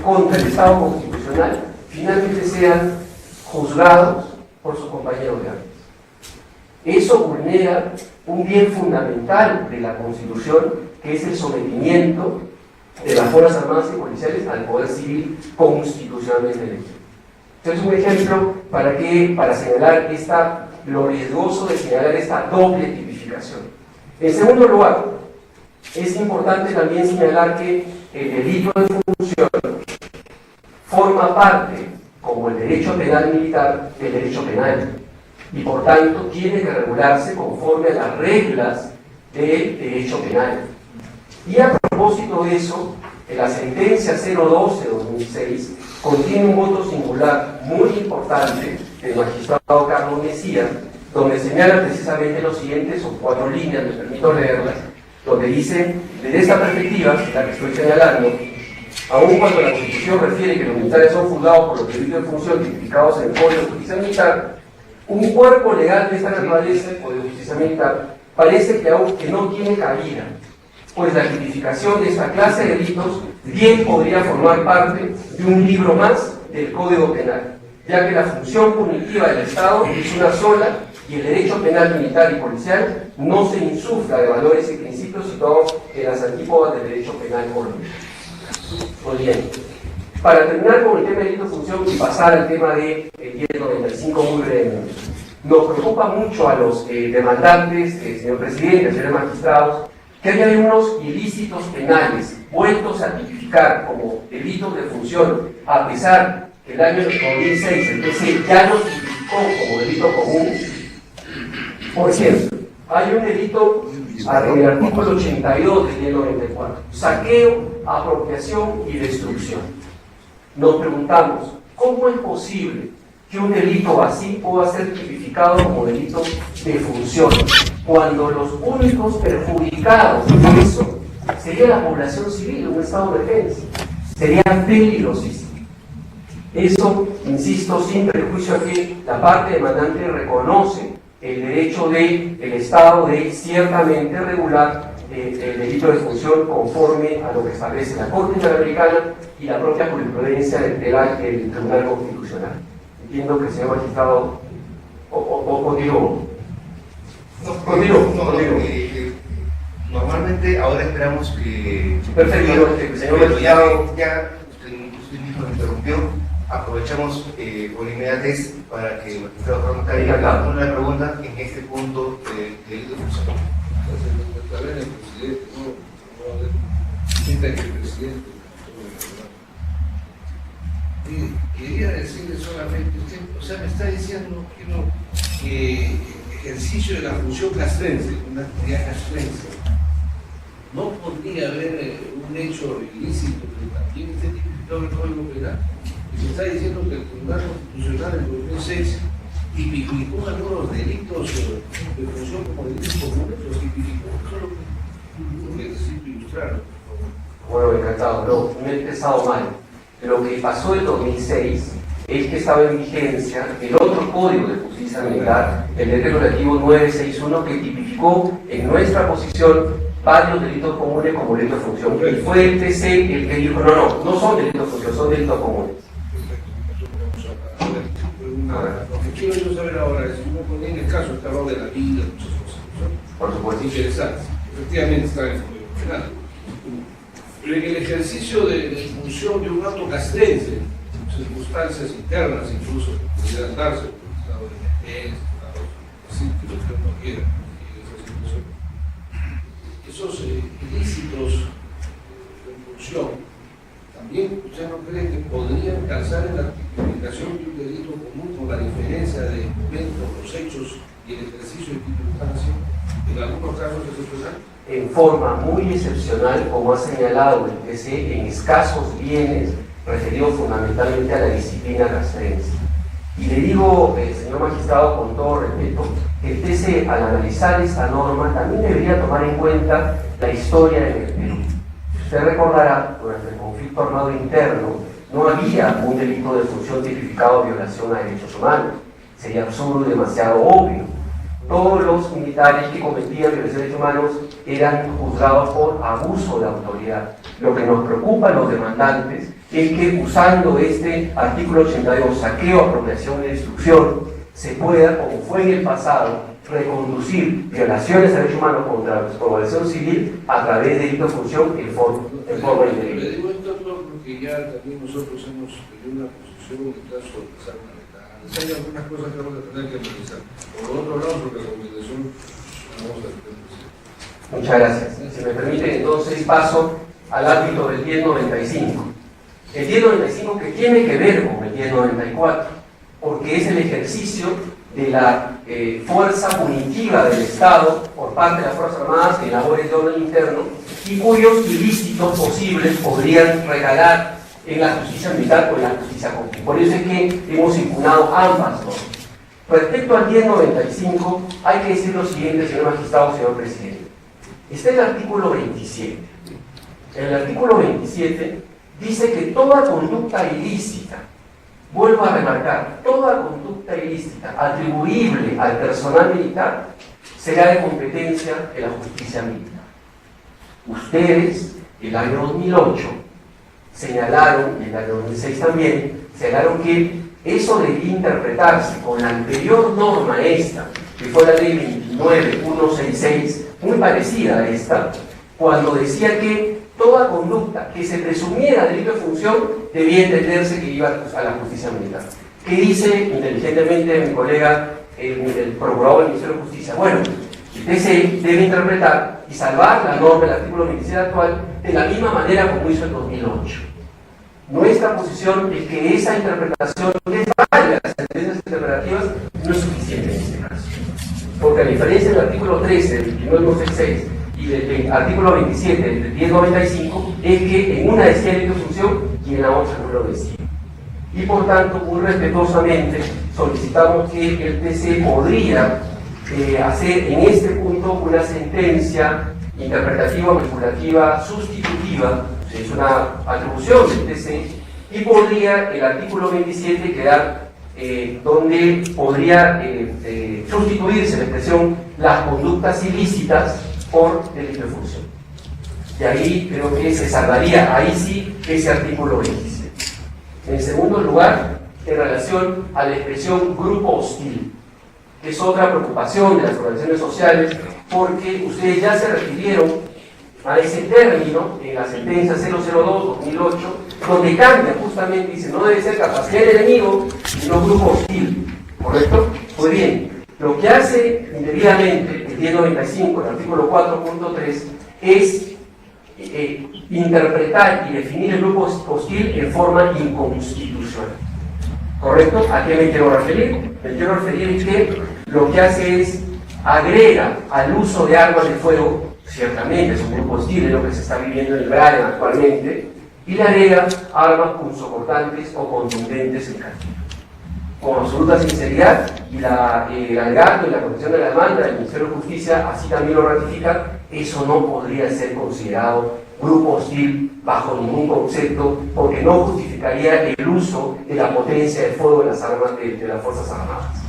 contra el Estado constitucional finalmente sean juzgados por sus compañeros de armas. Eso vulnera un bien fundamental de la Constitución, que es el sometimiento de las Fuerzas Armadas y Policiales al poder civil constitucionalmente elegido. Entonces, un ejemplo para señalar lo riesgoso de señalar esta doble tipificación. En segundo lugar, es importante también señalar que el delito de función forma parte, como el derecho penal militar, del derecho penal, y por tanto tiene que regularse conforme a las reglas del derecho penal. Y a propósito de eso, la sentencia 012-2006 contiene un voto singular muy importante del magistrado Carlos Mesía, donde señala precisamente lo siguiente, son 4 líneas, me permito leerlas, donde dice, desde esta perspectiva, la que estoy señalando, aun cuando la Constitución refiere que los militares son juzgados por los delitos de función tipificados en el Código de Justicia Militar, un cuerpo legal de esta naturaleza, el Código de Justicia Militar, parece que no tiene cabida, pues la tipificación de esta clase de delitos bien podría formar parte de un libro más del Código Penal, ya que la función punitiva del Estado es una sola y el derecho penal militar y policial no se insufla de valores y principios situados en las antípodas del derecho penal colombiano. Muy bien. Para terminar con el tema de delito de función y pasar al tema de 1095 muy brevemente. Nos preocupa mucho a los demandantes, señor presidente, señores magistrados, que haya unos ilícitos penales vueltos a tipificar como delitos de función, a pesar que el año 2006 el TC ya los tipificó como delito común. Por ejemplo, hay un delito en el artículo 82 del 1094, saqueo, apropiación y destrucción. Nos preguntamos, ¿cómo es posible que un delito así pueda ser tipificado como delito de función, cuando los únicos perjudicados de eso sería la población civil, un estado de defensa? Sería peligrosísimo. Eso, insisto, sin prejuicio a que la parte demandante reconoce el derecho del Estado de ciertamente regular el delito de función conforme a lo que establece la Corte Interamericana y la propia jurisprudencia del Tribunal Constitucional. Entiendo que el señor magistrado continúo. Normalmente ahora esperamos que... Perfecto, señor magistrado. Ya usted mismo interrumpió. Aprovechamos por inmediatez para que el magistrado Carlos haga una pregunta en este punto de delito de función. El presidente, sienta que el presidente. Quería decirle solamente, usted, o sea, me está diciendo que ejercicio de la función castrense, una actividad castrense, no podría haber un hecho ilícito que también esté tipificado en el Código Penal. Y se está diciendo que el Tribunal Constitucional en 2006 tipificó algunos delitos de función como delitos comunes, los tipificó, solo que necesito ilustrarlo, por favor. Bueno, encantado, no, me he empezado mal. Lo que pasó en 2006 es que estaba en vigencia el otro Código de Justicia Militar, el decreto relativo 961, que tipificó en nuestra posición varios delitos comunes como delitos de función. Y fue el TC el que dijo, no son delitos de función, son delitos comunes. Lo que quiero yo saber ahora es, uno ponía en el caso está hablando de la vida, muchas cosas, ¿no? Por supuesto. Interesantes. Efectivamente está en el Código Penal. Pero en el ejercicio de función de un acto castrense, circunstancias internas incluso que pudieran darse por el estado de emergencia, así que lo que uno quiera, esos ilícitos de función también usted no cree que podría calzar en la tipificación de un delito común con la diferencia de eventos, los hechos y el ejercicio de titulación en algunos casos excepcionales. En forma muy excepcional, como ha señalado el TC, en escasos bienes referidos fundamentalmente a la disciplina castrense. Y le digo, señor magistrado, con todo respeto, que el TC, al analizar esta norma, también debería tomar en cuenta la historia en el Perú. Usted recordará, durante el conflicto armado interno, no había un delito de función tipificado de violación a derechos humanos. Sería absurdo y demasiado obvio. Todos los militares que cometían violación de derechos humanos eran juzgados por abuso de autoridad. Lo que nos preocupa a los demandantes es que, usando este artículo 82, saqueo, apropiación y destrucción, se pueda, como fue en el pasado, reconducir violaciones de derechos humanos contra la población civil a través de delito de función en forma indebida. Le digo esto porque ya también nosotros hemos tenido una posición en el caso de pasar una ventaja. Hay algunas cosas que vamos a tener que analizar. Por otro lado, porque la recomendación vamos a tener. Muchas gracias. Si me permite, entonces paso al ámbito del 1095. El 1095 que tiene que ver con el 1094, porque es el ejercicio de la fuerza punitiva del Estado por parte de las Fuerzas Armadas en labores de orden interno y cuyos ilícitos posibles podrían recalar en la justicia militar o en la justicia común. Por eso es que hemos impugnado ambas normas. Respecto al 1095, hay que decir lo siguiente, señor magistrado, señor presidente. Está el artículo 27. En el artículo 27 dice que toda conducta ilícita, vuelvo a remarcar, toda conducta ilícita atribuible al personal militar será de competencia de la justicia militar. Ustedes, el año 2008, señalaron, y el año 2006 también, señalaron que eso debía interpretarse con la anterior norma esta, que fue la ley 29166, muy parecida a esta, cuando decía que toda conducta que se presumiera delito de función debía entenderse que iba a la justicia militar. ¿Qué dice inteligentemente mi colega, el procurador del Ministerio de Justicia? Bueno, el TC debe interpretar y salvar la norma del artículo 27 actual de la misma manera como hizo en 2008. Nuestra posición es que esa interpretación es válida, las sentencias interpretativas no es suficiente en este caso. Porque a diferencia del artículo 13 del 29166 y del artículo 27 del 1095, es que en una decía delito de función y en la otra no lo decía. Y por tanto, muy respetuosamente, solicitamos que el TC podría hacer en este punto una sentencia interpretativa, manipulativa, sustitutiva, es una atribución del TC, y podría el artículo 27 quedar donde podría sustituirse la expresión las conductas ilícitas por delito de función. Y ahí creo que se salvaría, ahí sí, ese artículo 27. En segundo lugar, en relación a la expresión grupo hostil, que es otra preocupación de las organizaciones sociales, porque ustedes ya se refirieron a ese término en la sentencia 002-2008, donde cambia justamente, dice, no debe ser capacidad del enemigo, sino grupo hostil. ¿Correcto? Pues bien, lo que hace indebidamente el 1095, el artículo 4.3, es interpretar y definir el grupo hostil en forma inconstitucional. ¿Correcto? ¿A qué me quiero referir? Me quiero referir que lo que hace es agrega al uso de armas de fuego, ciertamente es un grupo hostil, es lo que se está viviendo en el Brian actualmente, y le agrega armas punzocortantes o contundentes en caso. Con absoluta sinceridad, y el alegato y la condición de la demanda del Ministerio de Justicia así también lo ratifica, eso no podría ser considerado grupo hostil bajo ningún concepto, porque no justificaría el uso de la potencia de fuego de las armas de las Fuerzas Armadas.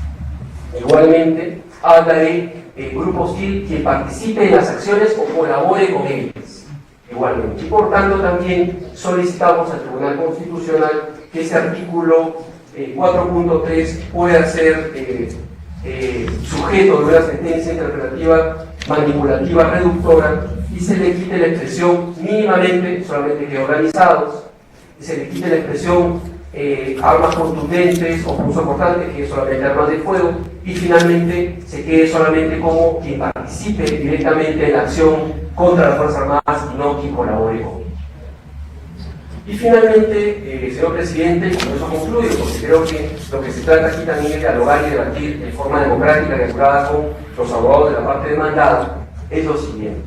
Igualmente, habla de grupo hostil quien participe en las acciones o colabore con ellas. Igualmente. Y por tanto también solicitamos al Tribunal Constitucional que ese artículo 4.3 pueda ser sujeto de una sentencia interpretativa manipulativa reductora y se le quite la expresión mínimamente, solamente que organizados, y se le quite la expresión armas contundentes o punzocortantes, que es solamente armas de fuego, y finalmente se quede solamente como quien participe directamente en la acción contra las Fuerzas Armadas y no quien colabore con ellos. Y finalmente, señor presidente, y con eso concluyo, porque creo que lo que se trata aquí también es dialogar y debatir de forma democrática y acurada con los abogados de la parte demandada, es lo siguiente.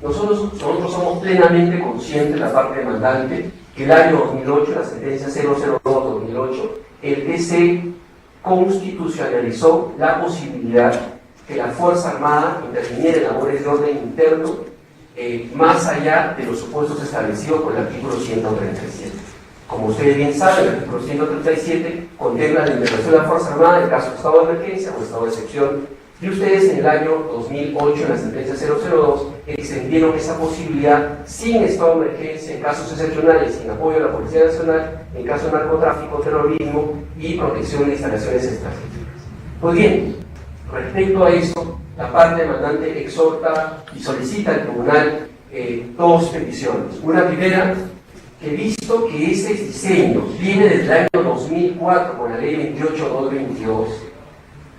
Nosotros somos plenamente conscientes, la parte demandante, que el año 2008, la sentencia 002-2008, el TC constitucionalizó la posibilidad que la Fuerza Armada interviniera en labores de orden interno más allá de los supuestos establecidos por el artículo 137. Como ustedes bien saben, el artículo 137 contempla la intervención de la Fuerza Armada en caso de estado de emergencia o estado de excepción, y ustedes en el año 2008, en la sentencia 002, extendieron esa posibilidad sin estado de emergencia en casos excepcionales, sin apoyo a la Policía Nacional, en caso de narcotráfico, terrorismo y protección de instalaciones estratégicas. Pues bien, respecto a eso, la parte demandante exhorta y solicita al tribunal dos peticiones. Una primera, que visto que ese diseño viene desde el año 2004 con la ley 28.222,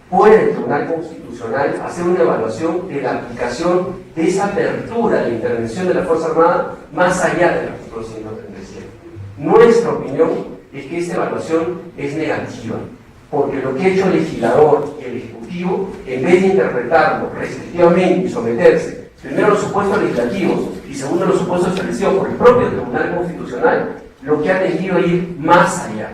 puede el Tribunal Constitucional hacer una evaluación de la aplicación de esa apertura de la intervención de la Fuerza Armada más allá del artículo 137. Nuestra opinión es que esta evaluación es negativa, porque lo que ha hecho el legislador y el Ejecutivo, en vez de interpretarlo restrictivamente y someterse primero a los supuestos legislativos y segundo a los supuestos establecidos por el propio Tribunal Constitucional, lo que ha tendido a ir más allá.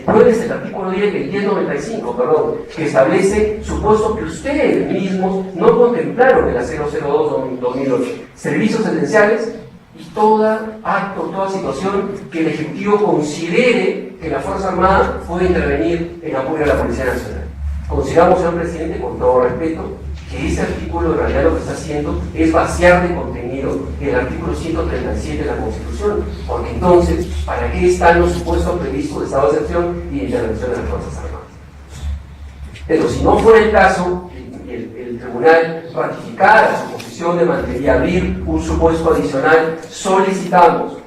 ¿Cuál es el artículo 1095, perdón, que establece supuestos que ustedes mismos no contemplaron en la 002-2008? Servicios esenciales y todo acto, toda situación que el Ejecutivo considere que la Fuerza Armada puede intervenir en apoyo a la Policía Nacional. Consideramos, señor presidente, con todo respeto, que este artículo en realidad lo que está haciendo es vaciar de contenido el artículo 137 de la Constitución, porque entonces, ¿para qué están los supuestos previstos de estado de excepción y de intervención de las Fuerzas Armadas? Pero si no fuera el caso, el tribunal ratificara su posición de mantener y abrir un supuesto adicional, solicitamos,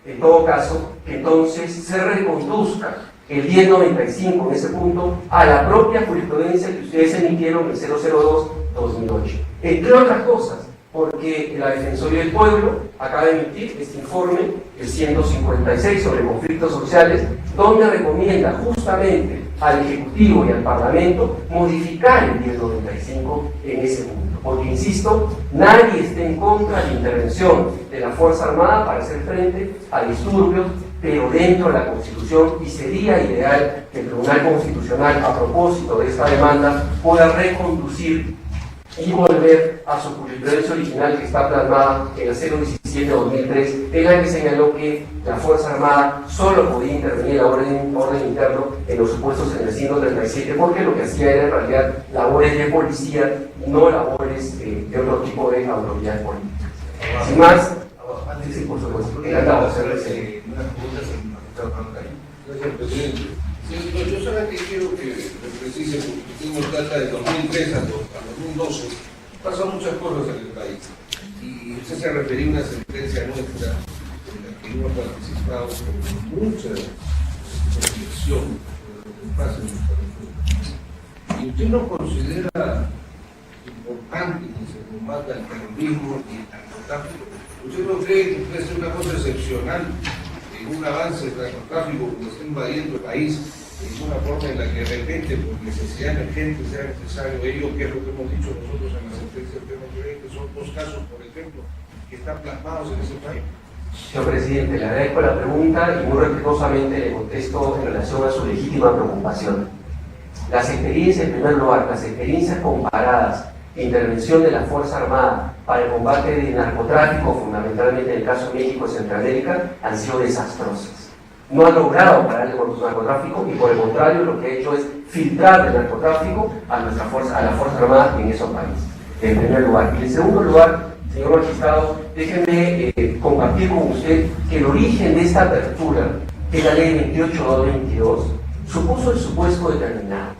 en todo caso, que entonces se reconduzca el 1095 en ese punto a la propia jurisprudencia que ustedes emitieron en 002-2008. Entre otras cosas, porque la Defensoría del Pueblo acaba de emitir este informe, el 156 sobre conflictos sociales, donde recomienda justamente al Ejecutivo y al Parlamento modificar el 1095 en ese punto. Porque, insisto, nadie está en contra de la intervención de la Fuerza Armada para hacer frente a disturbios, pero dentro de la Constitución, y sería ideal que el Tribunal Constitucional, a propósito de esta demanda, pueda reconducir y volver a su jurisprudencia original que está plasmada en la 017-2003, en la que señaló que la Fuerza Armada solo podía intervenir en la orden interno en los supuestos en el 137, porque lo que hacía era en realidad labores de policía, no labores de otro tipo de autoridad política. Sin más, sí, por supuesto, encantado de hacerles unas preguntas al magistrado Pantalla. Gracias, presidente. Sí, yo solamente quiero que me precise, porque tenemos data de 2003 a 2012, pasan muchas cosas en el país. Y usted se ha referido a una sentencia nuestra en la que hemos participado con mucha reflexión de lo que pasa en nuestra región. Y usted no considera importante que se combata el terrorismo y el narcotráfico. ¿Usted no cree que puede ser una cosa excepcional en un avance del narcotráfico que está invadiendo el país en una forma en la que de repente, por necesidad emergente, sea necesario ello, que es lo que hemos dicho nosotros en la sentencia del tema que son dos casos, por ejemplo, que están plasmados en ese país? Señor presidente, le agradezco la pregunta y muy respetuosamente le contesto en relación a su legítima preocupación. Las experiencias, en primer lugar, las experiencias comparadas de intervención de la Fuerza Armada para el combate del narcotráfico, fundamentalmente en el caso de México y Centroamérica, han sido desastrosas. No han logrado parar el narcotráfico y, por el contrario, lo que ha hecho es filtrar el narcotráfico a la Fuerza Armada en esos países, en primer lugar. Y en segundo lugar, señor magistrado, déjenme compartir con usted que el origen de esta apertura, que es la ley 28.222, supuso el supuesto determinado,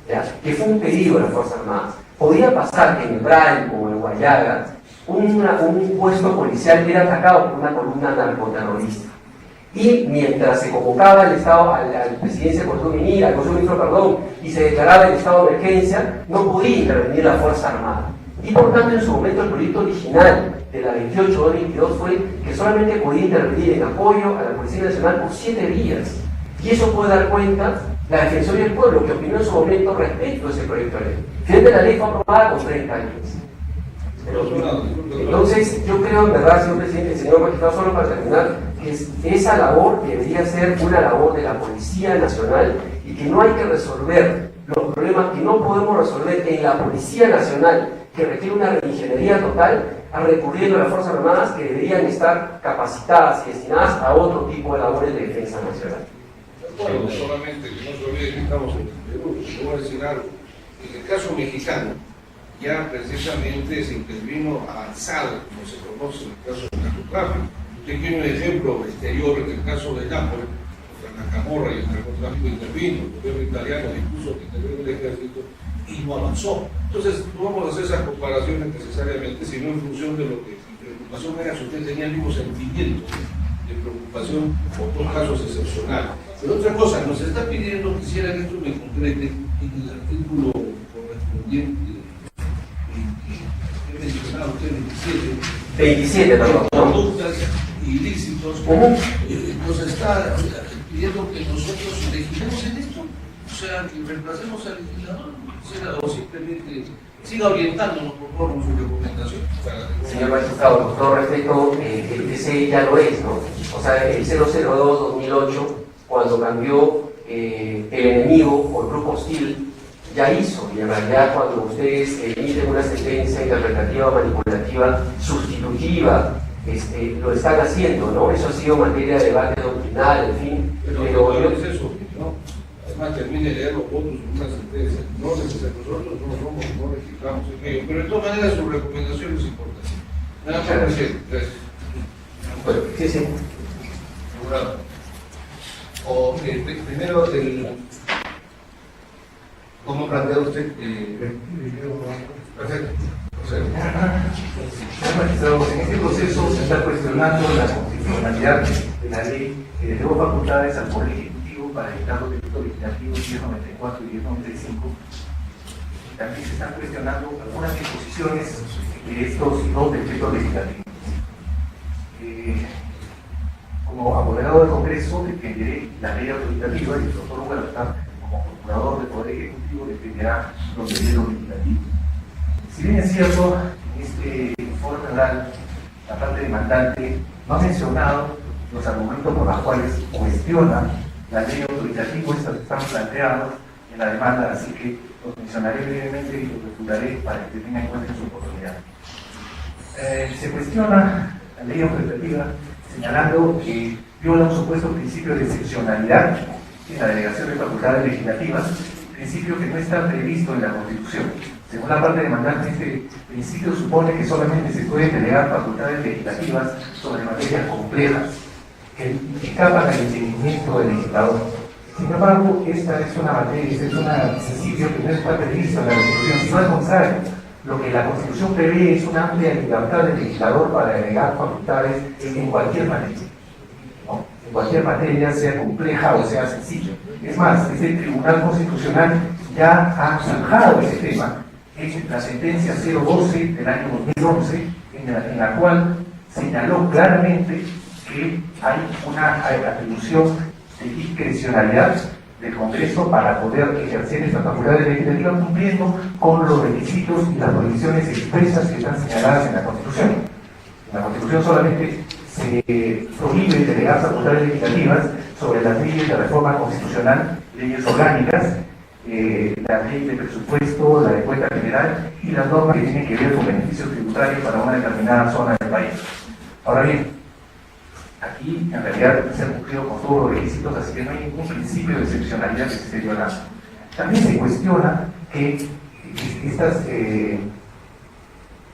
¿ya? Que fue un pedido de las Fuerzas Armadas. Podía pasar que en el Braille o en Guayaga un puesto policial era atacado por una columna narcoterrorista. Y mientras se convocaba el Estado, a la presidencia del Consejo de Ministros, y se declaraba el estado de emergencia, no podía intervenir la Fuerza Armada. Y por tanto, en su momento, el proyecto original de la 28-22 fue que solamente podía intervenir en apoyo a la Policía Nacional por 7 días. Y eso puede dar cuenta la Defensoría del Pueblo, que opinó en su momento respecto a ese proyecto de ley. Finalmente, la ley fue aprobada con 30 años. Entonces, yo creo, en verdad, señor presidente, señor magistrado, solo para terminar, que esa labor debería ser una labor de la Policía Nacional y que no hay que resolver los problemas que no podemos resolver en la Policía Nacional, que requiere una reingeniería total, recurriendo a las Fuerzas Armadas que deberían estar capacitadas y destinadas a otro tipo de labores de defensa nacional. Bueno, solamente que no se olvide que estamos en Perú. Le voy a decir algo. En el caso mexicano, ya precisamente se intervino avanzado, como se conoce en el caso del narcotráfico. Usted tiene un ejemplo exterior en el caso de Nápoles, contra la Camorra y el narcotráfico intervino, el gobierno italiano incluso que intervino el ejército y no avanzó. Entonces, no vamos a hacer esas comparaciones necesariamente, sino en función de lo que mi preocupación era si usted tenía el mismo sentimiento de preocupación por dos casos excepcionales. Pero otra cosa, nos está pidiendo, quisiera que esto me concrete en el artículo correspondiente que mencionaba usted, 27, perdón. Conductas ilícitos, nos está pidiendo que nosotros legislemos en esto, o sea, que reemplacemos al legislador, o simplemente siga orientándonos por favor con su recomendación. Señor magistrado, con todo respeto, ese ya lo es, ¿no? O sea, el 002-2008, cuando cambió el enemigo o el grupo hostil, ya hizo, y en realidad cuando ustedes emiten una sentencia interpretativa o manipulativa sustitutiva, lo están haciendo, ¿no? Eso ha sido materia de debate doctrinal, en fin. Pero yo es eso, ¿no? Además termine de leer los votos en una sentencia. No nosotros no registramos en ello, pero de todas maneras su recomendación es importante. Nada más, presidente. Gracias. Bueno, sí, sí. O primero, ¿cómo plantea usted? Perfecto. En este proceso se está cuestionando la constitucionalidad de la ley que le dio facultades al Poder Ejecutivo para dictar los decretos legislativos 1094 y 1095. También se están cuestionando algunas disposiciones de estos dos decretos legislativos. Como abogado del Congreso defenderé la ley autoritativa y el doctor Hugo Altar, como procurador del Poder Ejecutivo, defenderá los decretos legislativos. Si bien es cierto, en este informe oral, la parte demandante no ha mencionado los argumentos por los cuales cuestiona la ley autoritativa, estas están planteados en la demanda, así que los mencionaré brevemente y los refutaré para que tengan en cuenta en su oportunidad. Se cuestiona la ley autoritativa señalando que viola un supuesto principio de excepcionalidad en la delegación de facultades legislativas, principio que no está previsto en la Constitución. Según la parte demandante, este principio supone que solamente se pueden delegar facultades legislativas sobre materias complejas que escapan al entendimiento del legislador. Sin embargo, esta es una materia, este es un principio que no está previsto en la Constitución, sino al contrario. Lo que la Constitución prevé es una amplia libertad del legislador para delegar facultades en cualquier materia, ¿no? En cualquier materia, sea compleja o sea sencilla. Es más, este Tribunal Constitucional ya ha zanjado ese tema en la sentencia 012 del año 2011, en la cual señaló claramente que hay una atribución de discrecionalidad del Congreso para poder ejercer estas facultades legislativas cumpliendo con los requisitos y las prohibiciones expresas que están señaladas en la Constitución. En la Constitución solamente se prohíbe delegar facultades legislativas sobre las leyes de reforma constitucional, leyes orgánicas, la ley de presupuesto, la de cuenta general y las normas que tienen que ver con beneficios tributarios para una determinada zona del país. Ahora bien, aquí en realidad se han cumplido con todos los requisitos, así que no hay ningún principio de excepcionalidad que se esté violando. También se cuestiona que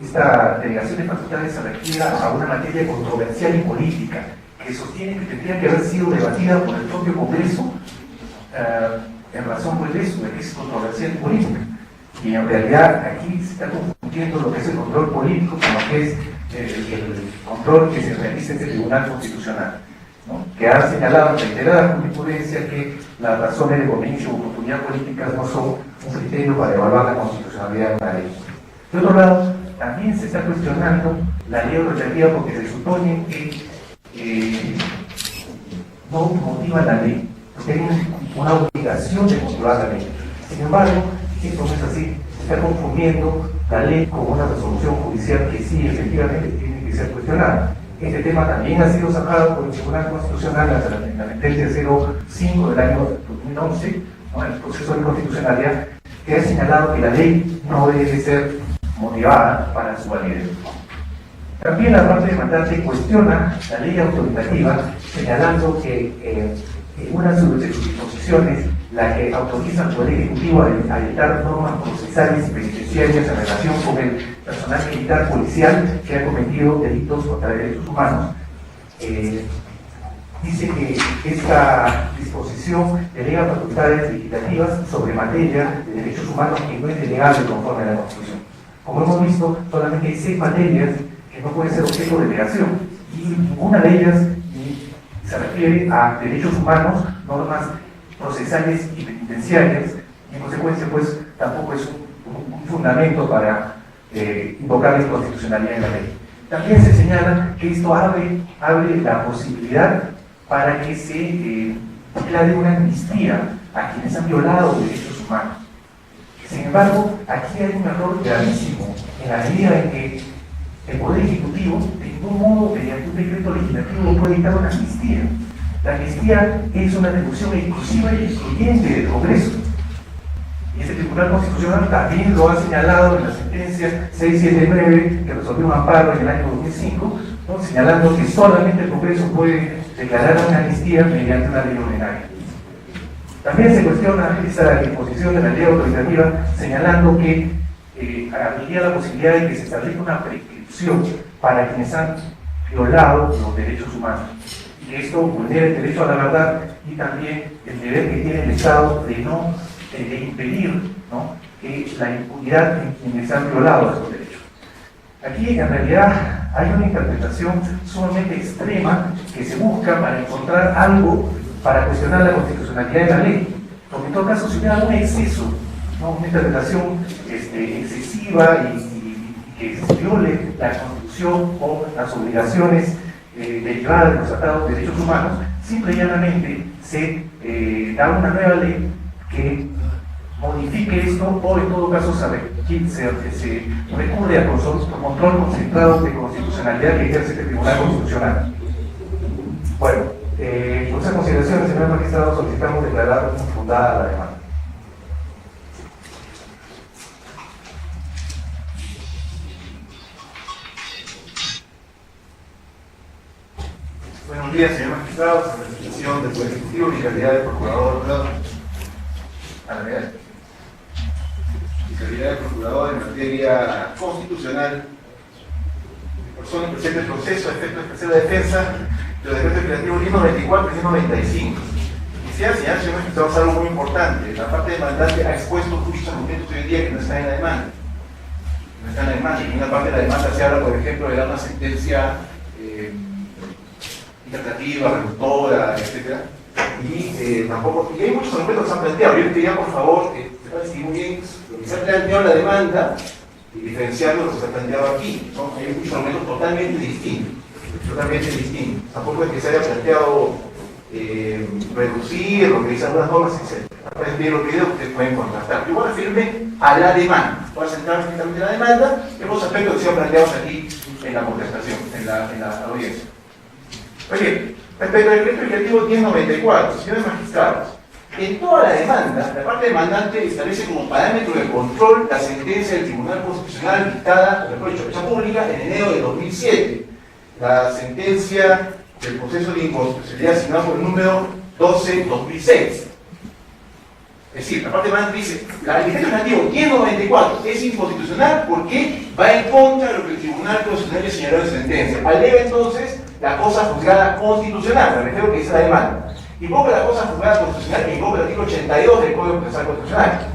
esta delegación de facultades se refiera a una materia controversial y política que sostiene que tendría que haber sido debatida por el propio Congreso en razón de eso, de que es controversial y política. Y en realidad aquí se está confundiendo lo que es el control político con lo que es el control que se realiza en este Tribunal Constitucional, ¿no? Que ha señalado en reiteradas jurisprudencias que las razones de conveniencia o oportunidad políticas no son un criterio para evaluar la constitucionalidad de una ley. De otro lado, también se está cuestionando la ley autoritativa porque se supone que no motiva la ley, porque hay una obligación de motivar la ley. Sin embargo, esto no es así, se está confundiendo la ley con una resolución judicial que sí, efectivamente, tiene que ser cuestionada. Este tema también ha sido sacado por el Tribunal Constitucional en la sentencia 05 del año 2011, ¿no?, en el proceso de constitucionalidad, que ha señalado que la ley no debe ser motivada para su validez. También la parte demandante cuestiona la ley autoritativa, señalando que una de sus disposiciones, la que autoriza al Poder Ejecutivo a dictar normas procesales y penitenciarias en relación con el personal militar policial que ha cometido delitos contra derechos humanos, dice que esta disposición delega facultades legislativas sobre materia de derechos humanos que no es delegable conforme a la Constitución. Como hemos visto, solamente hay 6 materias que no pueden ser objeto de delegación, y ninguna de ellas se refiere a derechos humanos, normas procesales y penitenciarias, y en consecuencia pues tampoco es un fundamento para invocar la inconstitucionalidad en la ley. También se señala que esto abre la posibilidad para que se declare una amnistía a quienes han violado derechos humanos. Sin embargo, aquí hay un error gravísimo, en la medida en que el Poder Ejecutivo, de ningún modo, mediante un decreto legislativo, puede dictar una amnistía. La amnistía es una atribución exclusiva y excluyente del Congreso. Y este Tribunal Constitucional también lo ha señalado en la sentencia 679, que resolvió un amparo en el año 2005, ¿no?, señalando que solamente el Congreso puede declarar una amnistía mediante una ley ordinaria. También se cuestiona esa disposición de la ley autoritativa, señalando que habría la posibilidad de que se establezca una prescripción para quienes han violado los derechos humanos. Y esto vulnera el derecho a la verdad y también el deber que tiene el Estado de impedir, ¿no?, que la impunidad en quienes han violado esos derechos. Aquí en realidad hay una interpretación sumamente extrema que se busca para encontrar algo para cuestionar la constitucionalidad de la ley, porque en todo caso si hubiera un exceso, ¿no?, una interpretación excesiva y que viole la Constitución o las obligaciones derivadas de los tratados de derechos humanos, simple y llanamente se da una nueva ley que modifique esto, o en todo caso se recurre al control concentrado de constitucionalidad que ejerce el Tribunal Constitucional. Bueno, con esas consideraciones, señor magistrado, solicitamos declarar infundada la demanda. Buenos días, señor magistrado, en representación del Poder Ejecutivo, mi calidad de procurador a la medalla. Mi calidad de procurador en materia constitucional, persona presente el proceso a efectos de tercera defensa de los decretos legislativos 1094 y 1095. Quisiera señalar, señor magistrado, algo muy importante. La parte demandante ha expuesto muchos argumentos hoy en día que no están en la demanda. No están en la demanda. En una parte de la demanda se habla, por ejemplo, de dar una sentencia interpretativa, reductora, etc. Y tampoco, y hay muchos argumentos que se han planteado. Yo les pediría, por favor, distinguir muy bien lo que se ha planteado en la demanda y diferenciarlo de lo que se ha planteado aquí, ¿no? Hay muchos argumentos totalmente distintos. Tampoco es que se haya planteado reducir lo que dicen algunas normas, etc. Pueden ver los videos que ustedes pueden contrastar. Yo voy a referirme a la demanda. Voy a centrarme estrictamente en la demanda y los aspectos que se han planteado aquí en la contestación, en la audiencia. Oye, respecto al decreto legislativo 1094, señores magistrados, en toda la demanda, la parte demandante establece como parámetro de control la sentencia del Tribunal Constitucional dictada por el Fecha Pública en enero de 2007. La sentencia del proceso de inconstitucionalidad asignada por el número 12-2006. Es decir, la parte demandante dice, el decreto legislativo 1094 es inconstitucional porque va en contra de lo que el Tribunal Constitucional ya señaló en su sentencia. Alega entonces la cosa juzgada constitucional, me refiero que dice la demanda. Invoca la cosa juzgada constitucional e invoca el artículo 82 del Código Procesal Constitucional.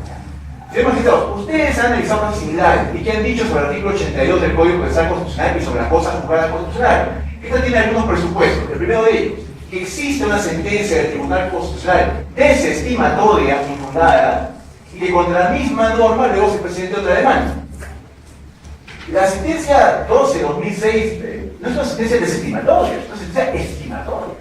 Señores magistrados, ustedes han analizado casos similares y qué han dicho sobre el artículo 82 del Código Procesal Constitucional y sobre la cosa juzgada constitucional. Esta tiene algunos presupuestos. El primero de ellos, que existe una sentencia del Tribunal Constitucional desestimatoria, infundada, y que contra la misma norma luego se presente otra demanda. La sentencia 12-2006 no es una sentencia desestimatoria, es una sentencia estimatoria.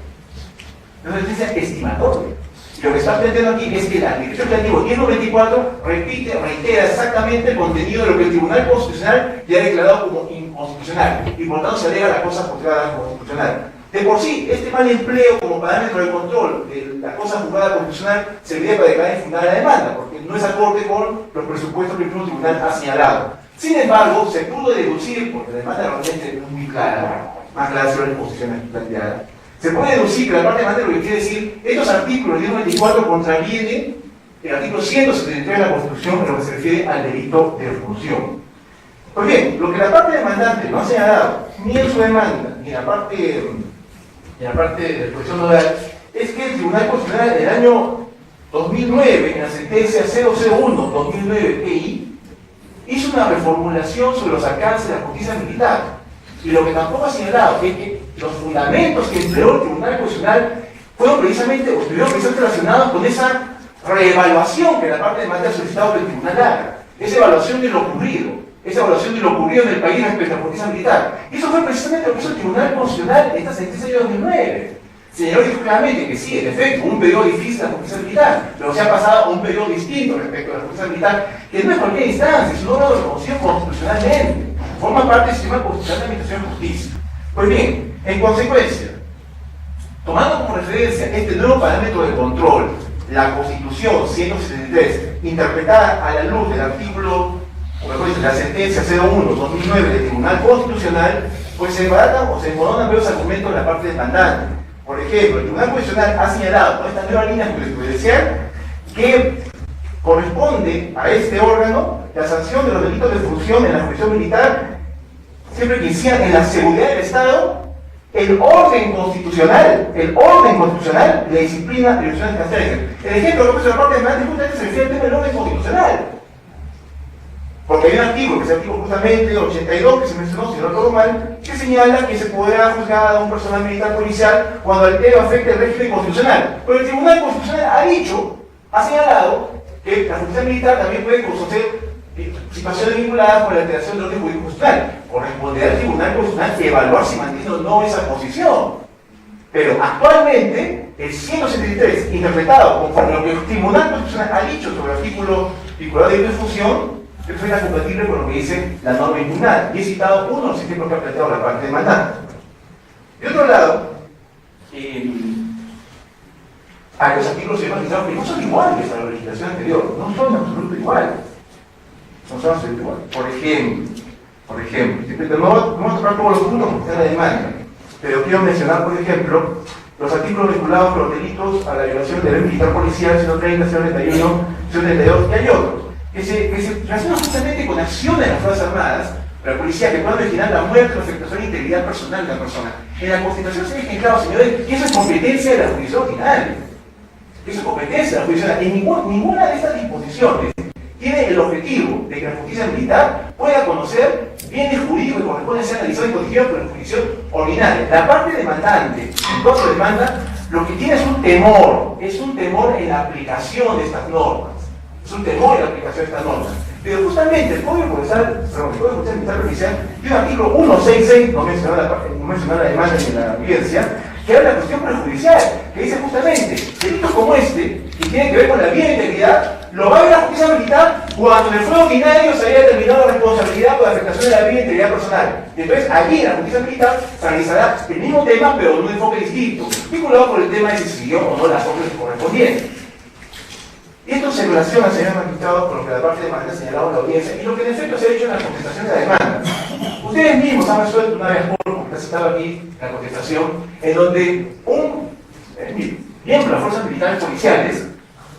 Es una sentencia estimatoria. Y lo que está planteando aquí es que la Decreto Legislativo 1094 reitera exactamente el contenido de lo que el Tribunal Constitucional ya ha declarado como inconstitucional, y por tanto se alega la cosa juzgada constitucional. De por sí, este mal empleo como parámetro de control de la cosa juzgada constitucional serviría para declarar infundada la demanda, porque no es acorde con los presupuestos que el mismo tribunal ha señalado. Sin embargo, se pudo deducir, porque la demanda realmente es muy clara, más clara sobre la posición planteada, se puede deducir que la parte de demanda lo que quiere decir, estos artículos 1094 contravienen el artículo 173 de la Constitución en lo que se refiere al delito de función. Pues bien, lo que la parte demandante no ha señalado, ni en su demanda, ni en la parte de exposición nodal, es que el Tribunal Constitucional del año 2009, en la sentencia 001-2009-EI, hizo una reformulación sobre los alcances de la justicia militar. Y lo que tampoco ha señalado es que los fundamentos que empleó el Tribunal Constitucional fueron precisamente, o estuvieron precisamente relacionados con esa reevaluación que la parte demandante ha solicitado que el Tribunal haga. Esa evaluación de lo ocurrido. Esa evaluación de lo ocurrido en el país respecto a la justicia militar. Y eso fue precisamente lo que hizo el Tribunal Constitucional en esta sentencia de 2009. Señaló dijo claramente que sí, en efecto, un periodo difícil de la justicia militar, pero se ha pasado a un periodo distinto respecto a la justicia militar, que no es cualquier instancia, es un órgano reconocido constitucionalmente. Forma parte del sistema constitucional de administración de justicia. Pues bien, en consecuencia, tomando como referencia este nuevo parámetro de control, la Constitución 173, interpretada a la luz del artículo, o mejor dicho, la sentencia 01-2009 del Tribunal Constitucional, pues se embaratan o se embolonan varios argumentos de la parte demandante. Por ejemplo, el Tribunal Constitucional ha señalado con esta nueva línea jurisprudencial que corresponde a este órgano la sanción de los delitos de función en la jurisdicción militar siempre que incidan en la seguridad del Estado, el orden constitucional, la disciplina de elecciones castrenses. El ejemplo que puse en la parte demandante justamente se refiere al tema del orden constitucional. Porque hay un artículo, que es el artículo justamente 82, que se mencionó, si no recuerdo mal, que señala que se podrá juzgar a un personal militar policial cuando el tema afecte el régimen constitucional. Pero el Tribunal Constitucional ha señalado que la justicia militar también puede conocer situaciones vinculadas con la alteración del orden jurídico constitucional. Corresponderá al Tribunal Constitucional evaluar si mantiene o no esa posición. Pero actualmente, el 173, interpretado conforme a lo que el Tribunal Constitucional ha dicho sobre el artículo vinculado de difusión, es compatible con lo que dice la norma impugnada. Y he citado uno de los ejemplos que ha planteado la parte demandante. De otro lado, hay los artículos que no son iguales a la legislación anterior, no son en absoluto iguales. No son en absoluto iguales. Por ejemplo, no vamos a tocar todos los puntos porque está la demanda, pero quiero mencionar, por ejemplo, los artículos vinculados con los delitos a la violación del deber militar policial, 130, 131, 132, y hay otros que se relacionan justamente con acciones de las Fuerzas Armadas, la policía, que pueden originar la muerte o afectación de la integridad personal de la persona. En la Constitución se dice, claro, señores, que eso es competencia de la jurisdicción ordinaria. Eso es competencia de la jurisdicción ordinaria. Y ninguna de estas disposiciones tiene el objetivo de que la justicia militar pueda conocer bienes jurídicos que corresponden ser analizados y protegidos por la jurisdicción ordinaria. La parte demandante, en cuanto a demanda, lo que tiene es un temor en la aplicación de estas normas. Es un temor en la aplicación de estas normas. Pero justamente el Código Procesal Militar Policial tiene un artículo 166, no mencionó la demanda ni la evidencia, que habla de la cuestión prejudicial, que dice justamente, delitos como este, que tienen que ver con la vida e integridad, lo va a ver la justicia militar cuando en el fuero ordinario se haya determinado la responsabilidad por la afectación de la vida e integridad personal. Y entonces allí en la justicia militar se analizará el mismo tema, pero en un enfoque distinto, vinculado con el tema de si se siguió o no las órdenes correspondientes. Y esto se relaciona, señor magistrado, con lo que la parte de demanda ha señalado en la audiencia y lo que en efecto se ha hecho en la contestación de la demanda. Ustedes mismos han resuelto una vez por, como está citado aquí la contestación, en donde un miembro de las fuerzas militares policiales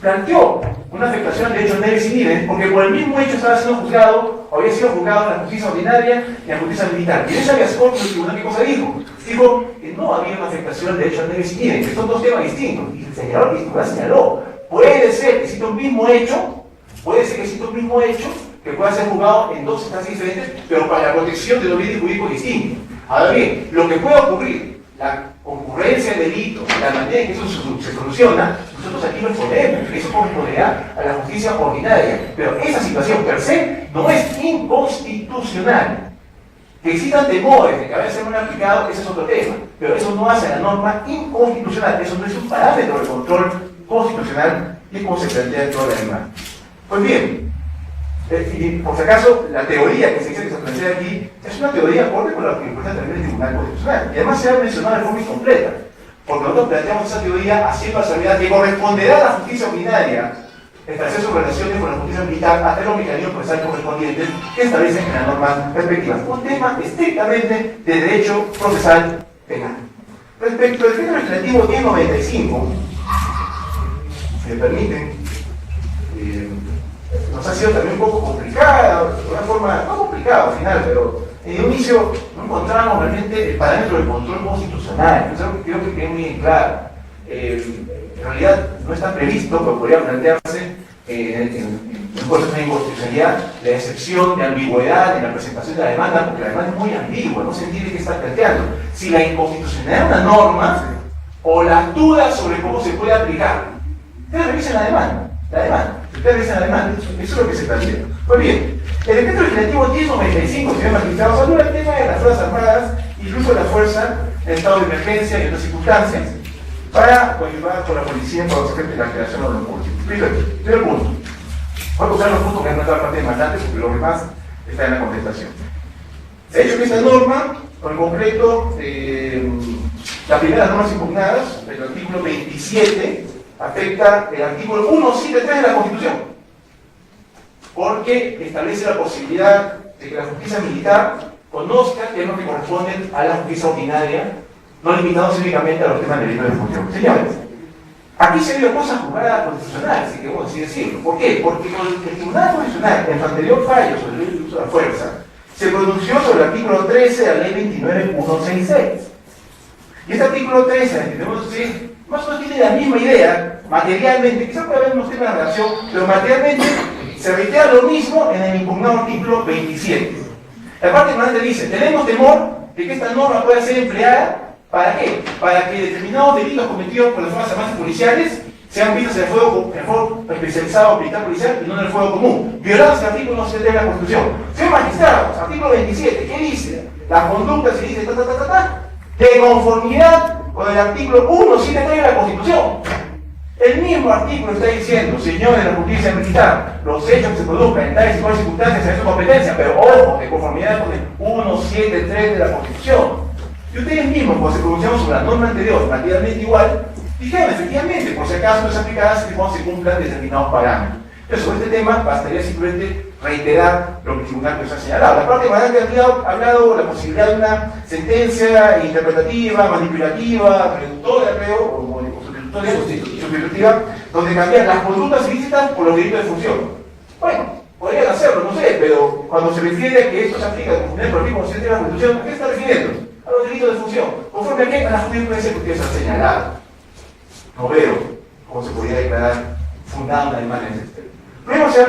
planteó una afectación de hechos leves y civiles porque por el mismo hecho estaba siendo juzgado, o había sido juzgado en la justicia ordinaria y en la justicia militar. Y en esa habeas corpus el tribunal, ¿qué cosa dijo? Dijo que no había una afectación de hechos leves y civiles, que son dos temas distintos. Y el tribunal señaló. Puede ser que exista un mismo hecho, que pueda ser juzgado en dos instancias diferentes, pero para la protección de los bienes jurídicos distintos. Ahora bien, lo que puede ocurrir, la concurrencia de delitos, la manera en que eso se soluciona, nosotros aquí lo exponemos, eso corresponderá a la justicia ordinaria. Pero esa situación per se no es inconstitucional. Que existan temores de que vaya a ser mal aplicado, ese es otro tema, pero eso no hace la norma inconstitucional, eso no es un parámetro de control constitucional y como se plantea en toda la demanda. Pues bien, y por si acaso, la teoría que se plantea aquí es una teoría acorde con la que encuentra también el Tribunal Constitucional, y además se ha mencionado de forma incompleta, porque nosotros planteamos esa teoría haciendo la salvedad que corresponderá a la justicia ordinaria establecer sus relaciones con la justicia militar hasta los mecanismos procesales correspondientes que establecen en las normas respectivas. Un tema estrictamente de derecho procesal penal. Respecto al decreto legislativo 1095, si me permiten, nos ha sido también un poco complicada, de una forma, no complicada al final, pero en un inicio no encontramos realmente el parámetro del control constitucional. Es algo que creo que quede muy claro. En realidad no está previsto, pero podría plantearse en el proceso de inconstitucionalidad la excepción de ambigüedad en la presentación de la demanda, porque la demanda es muy ambigua, no se entiende qué está planteando. Si la inconstitucionalidad es una norma o las dudas sobre cómo se puede aplicar. Ustedes revisen la demanda. Ustedes revisen la demanda, eso es lo que se plantea. Pues bien, el decreto legislativo 1095, señor magistrado, habla del tema de las Fuerzas Armadas, incluso de la fuerza en estado de emergencia y otras circunstancias, para coadyuvar con la policía en cuanto se la creación de los públicos. Primer punto. Voy a buscar los puntos que han nuestra parte demandante, porque lo demás está en la contestación. Se ha dicho que esta norma, en concreto, las primeras normas impugnadas, el artículo 27, afecta el artículo 173 de la Constitución, porque establece la posibilidad de que la justicia militar conozca temas que corresponden a la justicia ordinaria, no limitados únicamente a los temas de delito de función. Señores, aquí se dio cosas juzgadas constitucionales, si queremos así decirlo. ¿Por qué? Porque el Tribunal Constitucional, en su anterior fallo sobre el uso de la fuerza, se pronunció sobre el artículo 13 de la ley 29166. Y este artículo 13 de la ley 29166 más o menos tiene la misma idea, materialmente, quizás puede haber unos temas de relación, pero materialmente se reitera lo mismo en el impugnado artículo 27. La parte demandante dice, tenemos temor de que esta norma pueda ser empleada, ¿para qué? Para que determinados delitos cometidos por las fuerzas armadas y policiales sean vistos en el fuego especializado militar policial y no en el fuego común, violando el artículo 173 de la Constitución. Señor magistrado, artículo 27, ¿qué dice? La conducta se dice de conformidad con el artículo 173 de la Constitución. El mismo artículo está diciendo, señores de la justicia militar, los hechos que se produzcan en tales y cuales circunstancias en su competencia, pero ojo, de conformidad con el 173 de la Constitución. Y ustedes mismos, cuando se pronunciaron sobre la norma anterior, materialmente igual, dijeron efectivamente, por si acaso no es aplicada siempre cuando se cumplan determinados parámetros. Entonces, sobre este tema, bastaría simplemente reiterar lo que el tribunal nos ha señalado. La parte demandante ha hablado de la posibilidad de una sentencia interpretativa, manipulativa, reductoria, creo, o sustitutiva, donde cambian las conductas ilícitas por los delitos de función. Bueno, podrían hacerlo, no sé, pero cuando se refiere a que esto se aplica de conformidad con el artículo 173 de la Constitución, ¿a qué se está refiriendo? A los delitos de función. ¿Conforme a qué? A la jurisprudencia que ustedes han señalado. No veo cómo se podría declarar fundada una demanda en este tema. Luego se ha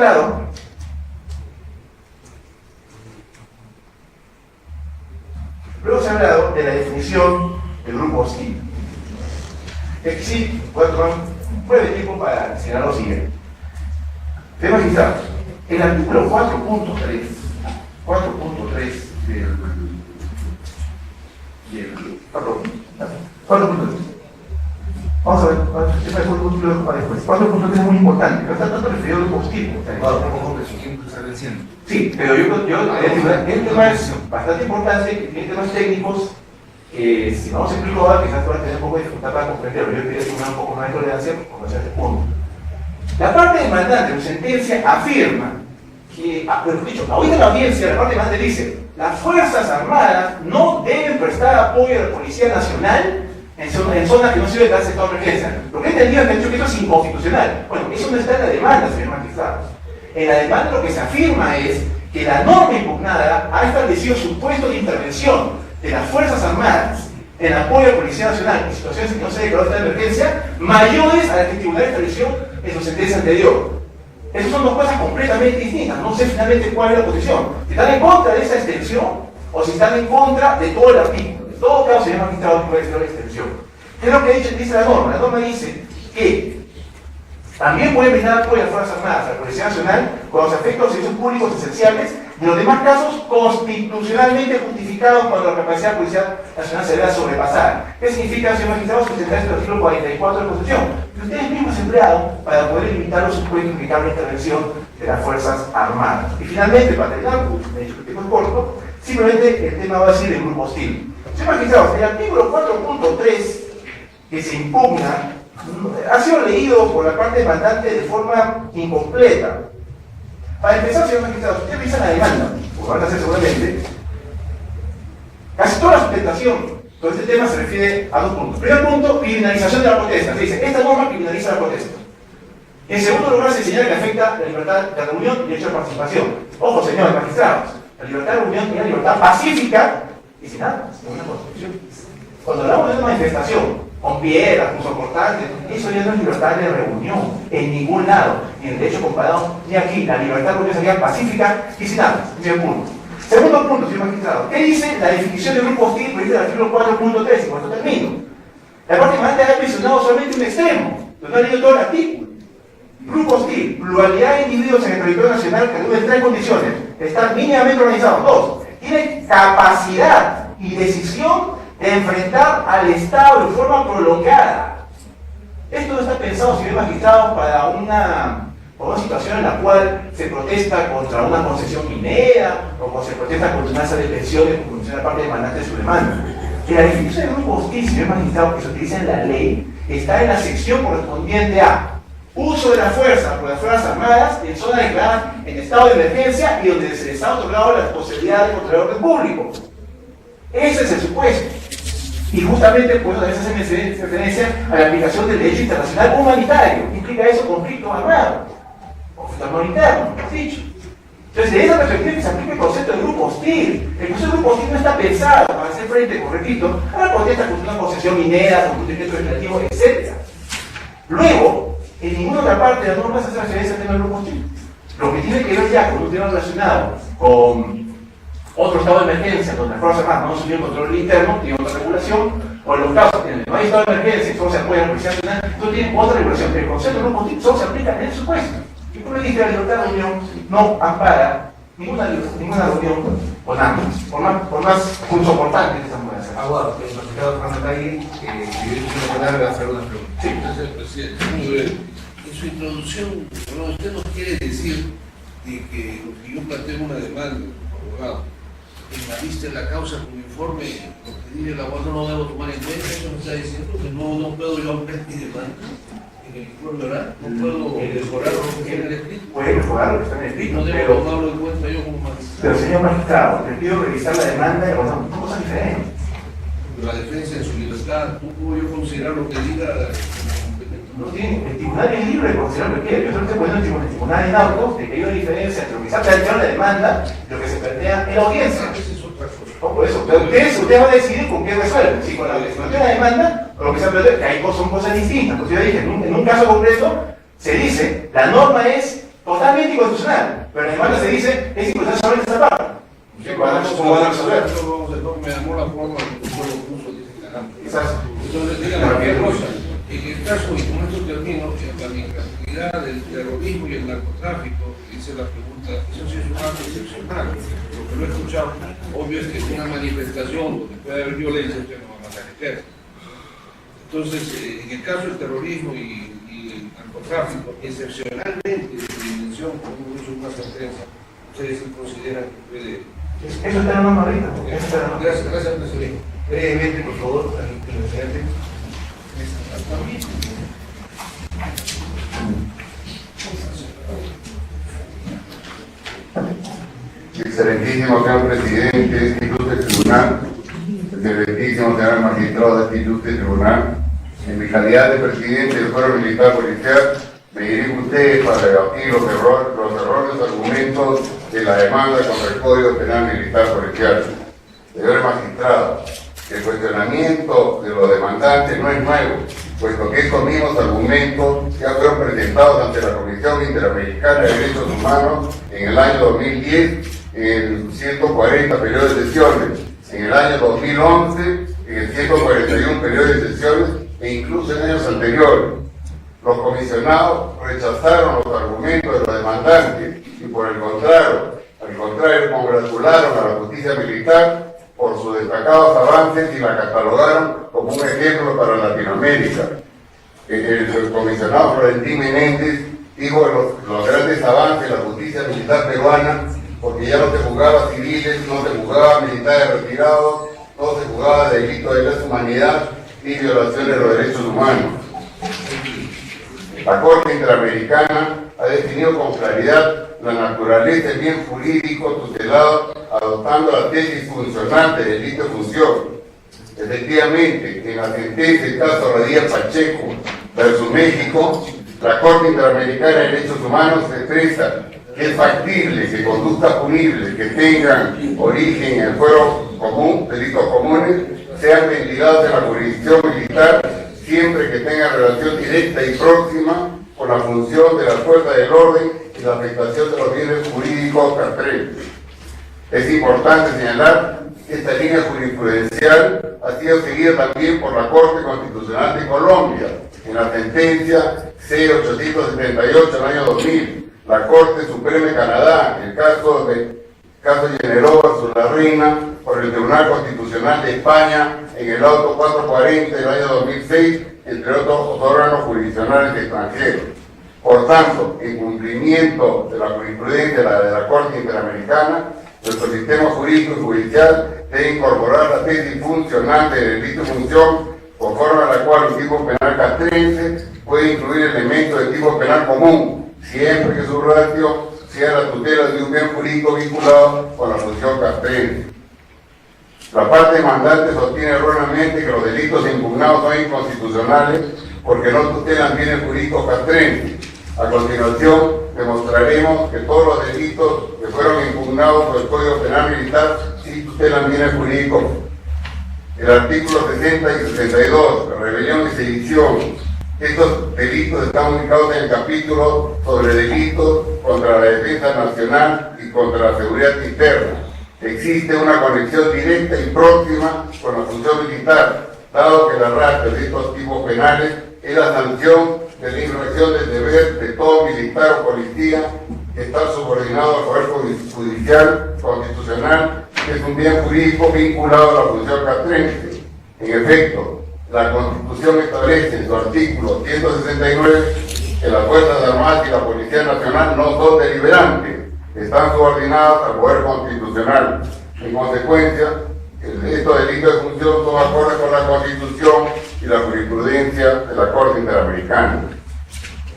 hablado de la definición del grupo hostil. Es que sí, voy a tomar un breve tiempo para señalar lo siguiente. Señor magistrado, el artículo 4.3 vamos a ver, este es el punto para después. 4.3 es muy importante, no está tanto referido al grupo hostil. Sí, pero el tema es bastante importante, que tiene temas técnicos que si no se explico ahora quizás van a tener un poco de dificultad para comprenderlo. Yo quería tomar un poco más de tolerancia por conocer este punto. La parte demandante en su sentencia afirma que, pero dicho, ahorita en la audiencia la parte demandante dice, las Fuerzas Armadas no deben prestar apoyo a la Policía Nacional en zonas que no sirven de estado de emergencia. Lo que he entendido es que eso es inconstitucional. Bueno, eso no está en la demanda, señor magistrado. En la demanda lo que se afirma es que la norma impugnada ha establecido supuestos de intervención de las Fuerzas Armadas en apoyo a la Policía Nacional en situaciones en que no se declaró estado de emergencia mayores a las que el tribunal estableció en su sentencia anterior. Esas son dos cosas completamente distintas. No sé finalmente cuál es la posición. Si están en contra de esa extensión o si están en contra de todo el artículo. En todo caso, señor magistrado, puede ser la extensión. ¿Qué es lo que dice la norma? La norma dice que también puede brindar apoyo a las Fuerzas Armadas, a la Policía Nacional, cuando se afectan los servicios públicos esenciales y en los demás casos constitucionalmente justificados cuando la capacidad policial nacional se vea sobrepasada. ¿Qué significa, señor magistrado, sustentarse el artículo 44 de la Constitución? Que ustedes mismos emplearon para poder limitar los supuestos que cabe la intervención de las Fuerzas Armadas. Y finalmente, para terminar, me he dicho que el tiempo es corto, simplemente el tema va a ser el grupo hostil. Señor magistrado, el artículo 4.3 que se impugna ha sido leído por la parte demandante de forma incompleta. Para empezar, señor magistrado, si usted revisa la demanda, como van a hacer seguramente, casi toda la sustentación sobre este tema se refiere a dos puntos. Primer punto, criminalización de la protesta. Se dice, esta norma criminaliza la protesta. En segundo lugar, se señala que afecta la libertad de reunión y derecho de participación. Ojo, señores magistrados, la libertad de reunión y la libertad pacífica y sin armas, es una constitución. Cuando hablamos de una manifestación, con piedras, con soportantes, eso ya no es libertad de reunión, en ningún lado, ni en derecho comparado, ni aquí. La libertad de reunión sería pacífica y sin armas. Primer punto. Segundo punto, señor magistrado, ¿qué dice la definición de grupo hostil? Pues dice el artículo 4.3, y con esto termino. La parte demandante ha mencionado solamente un extremo, pero no ha leído todo el artículo. Grupo hostil, pluralidad de individuos en el territorio nacional que reúnen tres condiciones: estar mínimamente organizados. Dos, tiene capacidad y decisión de enfrentar al Estado de forma prolongada. Esto no está pensado, señor magistrado, para una situación en la cual se protesta contra una concesión minera o se protesta contra una serie de pensiones como menciona parte demandante de su demanda. Que la definición de grupo hostil, señor magistrado, que se utiliza en la ley, está en la sección correspondiente a uso de la fuerza por las Fuerzas Armadas en zona declarada en estado de emergencia y donde se les ha otorgado la posibilidad de controlar el orden público. Ese es el supuesto. Y justamente, pues, a veces se hace referencia a la aplicación del derecho internacional humanitario. ¿Qué implica eso? Conflicto armado. Conflicto armado interno, hemos dicho. Entonces, de esa perspectiva que se aplica el concepto de grupo hostil. El concepto de grupo hostil no está pensado para hacer frente, como repito, a la protesta contra una concesión minera, contra un decreto legislativo, etc. Luego, en ninguna otra parte de la norma se hace referencia al tema del grupo hostil. Lo que tiene que ver ya con un tema relacionado con otro estado de emergencia, donde las Fuerzas Armadas no asumieron control interno, tiene otra regulación, o en los casos en los que no hay estado de emergencia y solo se apoya a la Policía Nacional, no tiene otra regulación. El concepto de grupo hostil solo se aplica en el supuesto. Y como le dije, la libertad de reunión no ampara ninguna reunión con armas, por más soportante que esa pueda ser. Bueno, el magistrado Juan Calle, que yo va a hacer una pregunta. Sí, entonces, presidente, muy breve. En su introducción, bueno, usted nos quiere decir de que lo que yo planteo una demanda, abogado, en la lista de la causa con informe, lo que dice el abogado no lo debo tomar en cuenta, eso me está diciendo que no puedo yo ampliar mi demanda en el informe oral, no puedo mejorar lo que tiene el escrito. Puede mejorar lo que está en el escrito, no debo tomarlo en cuenta yo como magistrado. Pero señor magistrado, le pido revisar la demanda de son cosas diferentes. La defensa de su libertad, ¿no puedo yo considerar lo que diga? No tiene, el tribunal es libre de considerar lo que quiera. Yo solo estoy poniendo en el tribunal en autos de que hay una diferencia entre lo que se ha planteado en la demanda y lo que se plantea en la audiencia. No, por eso, pero usted va a decidir con qué resuelve, si con la que se plantea la demanda o lo que se plantea, que hay son cosas distintas. Pues yo dije, en un caso concreto se dice, la norma es totalmente inconstitucional, pero en la demanda se dice, es inconstitucional solamente esa parte. ¿Cómo van a resolver? Me llamó la forma que usted lo puso, dice caramba. Quizás. Entonces, dígame qué cosa. En el caso, y con esto termino, en la incapacidad del terrorismo y el narcotráfico, dice la pregunta, eso sí es un acto excepcional. Lo que no he escuchado, obvio es que es una manifestación donde puede haber violencia, usted no va a matar ejército. Entonces, en el caso del terrorismo y el narcotráfico, excepcionalmente de dimensión, como hizo una sentencia, ustedes consideran que puede. Eso está en la norma ahorita. Gracias, presidente. Brevemente, por favor, al presidente. Excelentísimo señor presidente, este ilustre tribunal, excelentísimo señor magistrado de este ilustre tribunal, en mi calidad de presidente del Cuerpo Militar Policial, me dirijo a ustedes para debatir los errores argumentos de la demanda contra el Código Penal Militar Policial. Señores magistrados, el cuestionamiento de los demandantes no es nuevo, puesto que estos mismos argumentos ya fueron presentados ante la Comisión Interamericana de Derechos Humanos en el año 2010, en 140 periodos de sesiones, en el año 2011, en el 141 periodos de sesiones, e incluso en años anteriores. Los comisionados rechazaron los argumentos de los demandantes y, por el contrario, al contrario, congratularon a la justicia militar por sus destacados avances y la catalogaron como un ejemplo para Latinoamérica. El comisionado Florentín Menéndez dijo los grandes avances de la justicia militar peruana, porque ya no se juzgaba civiles, no se juzgaba militares retirados, no se juzgaba delitos de lesa humanidad ni violaciones de los derechos humanos. La Corte Interamericana ha definido con claridad la naturaleza del bien jurídico tutelado, adoptando la tesis funcional de delito de función. Efectivamente, en la sentencia del caso Radilla Pacheco versus México, la Corte Interamericana de Derechos Humanos expresa que es factible que conductas punibles que tengan origen en el fuero común, delitos comunes, sean ventilados en la jurisdicción militar siempre que tengan relación directa y próxima con la función de la fuerza del orden y la afectación de los bienes jurídicos castrenses. Es importante señalar que esta línea jurisprudencial ha sido seguida también por la Corte Constitucional de Colombia en la sentencia C-878 del año 2000, la Corte Suprema de Canadá, en el caso Generó versus La Reina, por el Tribunal Constitucional de España en el auto 440 del año 2006, entre otros órganos jurisdiccionales extranjeros. Por tanto, en cumplimiento de la jurisprudencia de la Corte Interamericana, nuestro sistema jurídico y judicial debe incorporar la tesis funcional de delito de función, conforme a la cual un tipo penal castrense puede incluir elementos de tipo penal común, siempre que su ratio sea la tutela de un bien jurídico vinculado con la función castrense. La parte demandante sostiene erróneamente que los delitos impugnados son inconstitucionales porque no tutelan bienes jurídicos castrenses. A continuación, demostraremos que todos los delitos que fueron impugnados por el Código Penal Militar sí tutelan bienes jurídicos. El artículo 60 y 62, rebelión y sedición. Estos delitos están ubicados en el capítulo sobre delitos contra la defensa nacional y contra la seguridad interna. Existe una conexión directa y próxima con la función militar, dado que la ratio de estos tipos penales es la sanción de la infracción del deber de todo militar o policía que está subordinado al poder judicial constitucional, que es un bien jurídico vinculado a la función castrense. En efecto, la Constitución establece en su artículo 169 que las Fuerzas Armadas y la Policía Nacional no son deliberantes, están subordinadas al poder constitucional. En consecuencia, estos delitos de función son acordes con la Constitución y la jurisprudencia de la Corte Interamericana.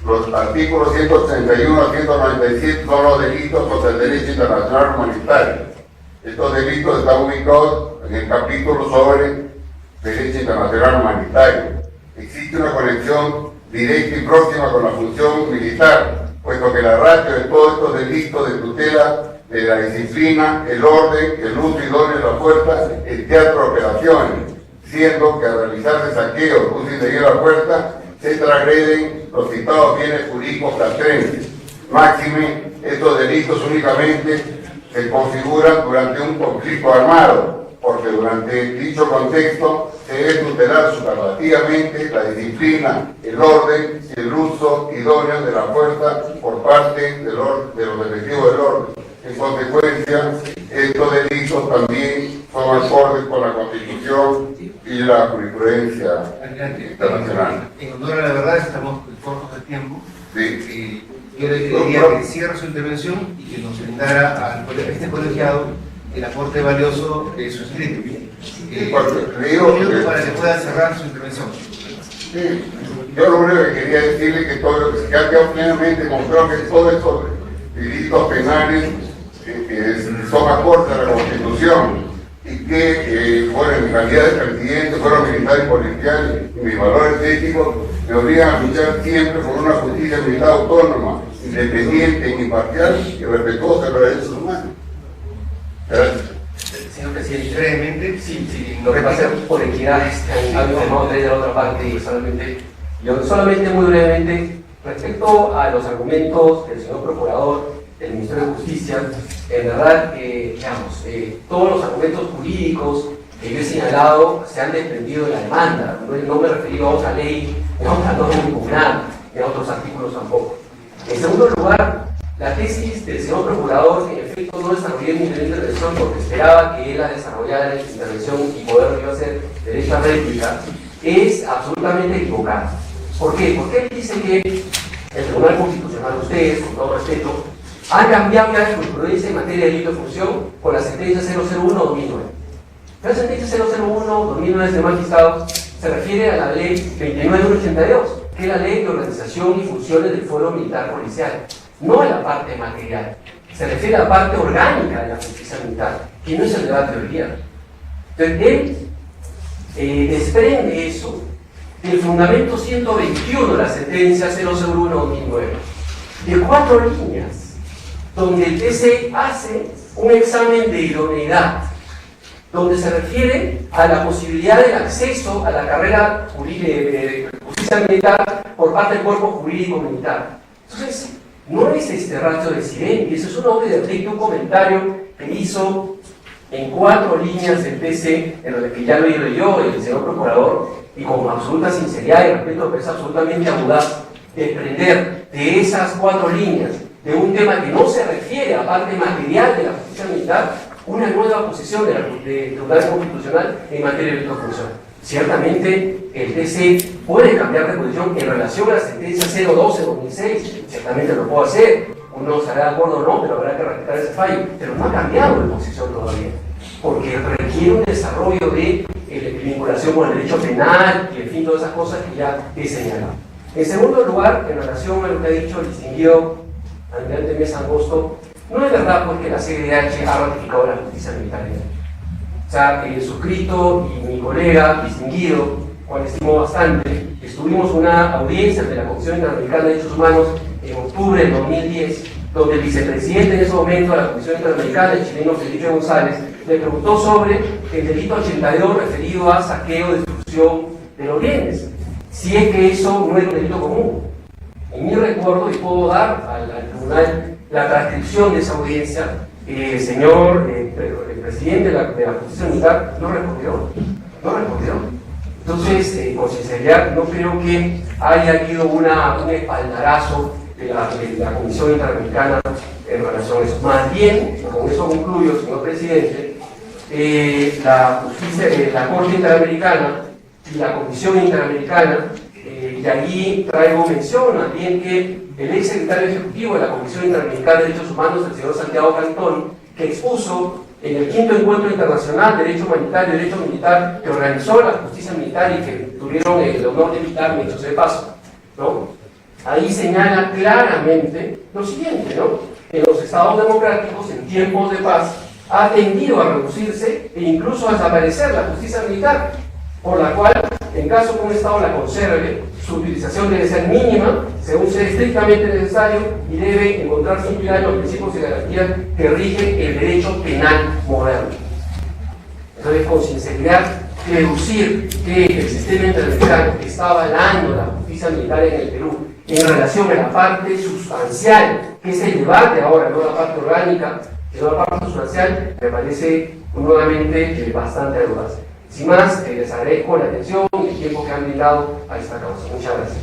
Los artículos 181 a 197 son los delitos contra el derecho internacional humanitario. Estos delitos están ubicados en el capítulo sobre derecho internacional humanitario. Existe una conexión directa y próxima con la función militar, puesto que la ratio de todos estos delitos de tutela de la disciplina, el orden, el uso idóneo de la fuerza, el teatro de operaciones, siendo que al realizarse saqueos, uso indebido de la fuerza, se transgreden los citados bienes jurídicos castrenses. Máxime, estos delitos únicamente se configuran durante un conflicto armado, porque durante dicho contexto se debe tutelar superlativamente la disciplina, el orden y el uso idóneo de la fuerza por parte de los efectivos del orden. En consecuencia, estos delitos también son acordes con la Constitución y la jurisprudencia internacional. En honor a la verdad, estamos cortos de tiempo. Sí. Yo le pediría que cierre su intervención y que nos brindara a este colegiado el aporte valioso de su escrito. Un minuto para que pueda cerrar su intervención. Sí. Yo lo único que quería decirle que todo lo que se ha quedado plenamente demostrado que todos estos delitos penales son acordes a la Constitución y que, bueno, en mi calidad de presidente, fueron militar y policial y mis valores éticos me obligan a luchar siempre por una justicia militar autónoma, independiente, imparcial y respetuosa de los derechos humanos. Gracias. Señor presidente, brevemente. Sí, lo que pasa por equidad, algo formado de la otra parte y solamente muy brevemente, respecto a los argumentos del señor procurador del Ministerio de Justicia, en verdad, todos los argumentos jurídicos que yo he señalado se han desprendido de la demanda. No me he referido a otra ley, a otra norma impugnada, ni a otros artículos tampoco. En segundo lugar, la tesis del señor procurador, en efecto, efecto no desarrollé mi primera intervención porque esperaba que él la desarrollara en su intervención y poder yo hacer derecho a réplica, es absolutamente equivocado. ¿Por qué? Porque él dice que el Tribunal Constitucional, ustedes, con todo respeto, han cambiado ya la jurisprudencia en materia de delito de función con la sentencia 001-2009. La sentencia 001-2009 de magistrados se refiere a la ley 29-82, que es la ley de organización y funciones del Fuero Militar Policial, no a la parte material. Se refiere a la parte orgánica de la justicia militar, que no es el debate de hoy día. Entonces, él desprende eso del fundamento 121 de la sentencia 001-2009, de 4 líneas, donde el TC hace un examen de idoneidad, donde se refiere a la posibilidad del acceso a la carrera de justicia militar por parte del cuerpo jurídico militar. Entonces, no es este ratio de Sireni, eso es un obvio de artículo, un comentario que hizo en 4 líneas del TC, en lo que ya lo he leído yo, el señor procurador, y con absoluta sinceridad y respeto, pero es absolutamente audaz desprender de esas 4 líneas, de un tema que no se refiere a parte material de la justicia militar, una nueva posición del Tribunal Constitucional en materia de delito de función. Ciertamente el TC puede cambiar de posición en relación a la sentencia 012-2006, ciertamente lo puede hacer, uno estará de acuerdo o no, pero habrá que respetar ese fallo, pero no ha cambiado de posición todavía, porque requiere un desarrollo de vinculación con el derecho penal y en fin, todas esas cosas que ya he señalado. En segundo lugar, en relación a lo que ha dicho el distinguido almirante Mesa Angosto, no es verdad porque la CDH ha ratificado la justicia militar. O sea, el suscrito y mi colega distinguido, cual estimo bastante, estuvimos en una audiencia de la Comisión Interamericana de Derechos Humanos en octubre del 2010, donde el vicepresidente en ese momento de la Comisión Interamericana, el chileno Felipe González, le preguntó sobre el delito 82 referido a saqueo, destrucción de los bienes, si es que eso no es un delito común. En mi recuerdo, y puedo dar al tribunal la transcripción de esa audiencia, el señor el presidente de la justicia militar no respondió. Entonces, con sinceridad, no creo que haya habido un espaldarazo de la Comisión Interamericana en relación a eso. Más bien, con eso concluyo, señor presidente, la Corte Interamericana y la Comisión Interamericana, y allí traigo mención también que el ex secretario ejecutivo de la Comisión Interamericana de Derechos Humanos, el señor Santiago Cantón, que expuso en el 5º Encuentro Internacional de Derecho Humanitario y Derecho Militar que organizó la justicia militar y que tuvieron el honor de invitarme, dicho sea de paso, ¿no? Ahí señala claramente lo siguiente, ¿no? En los estados democráticos, en tiempos de paz, ha tendido a reducirse e incluso a desaparecer la justicia militar, por la cual, en caso que un Estado la conserve, su utilización debe ser mínima, según sea estrictamente necesario, y debe encontrarse incluida en los principios de garantía que rigen el derecho penal moderno. Entonces, con sinceridad, deducir que el sistema interamericano está avalando la justicia militar en el Perú en relación a la parte sustancial, que es el debate ahora, no la parte orgánica, sino la parte sustancial, me parece nuevamente bastante audaz. Sin más, les agradezco la atención y el tiempo que han brindado a esta causa. Muchas gracias.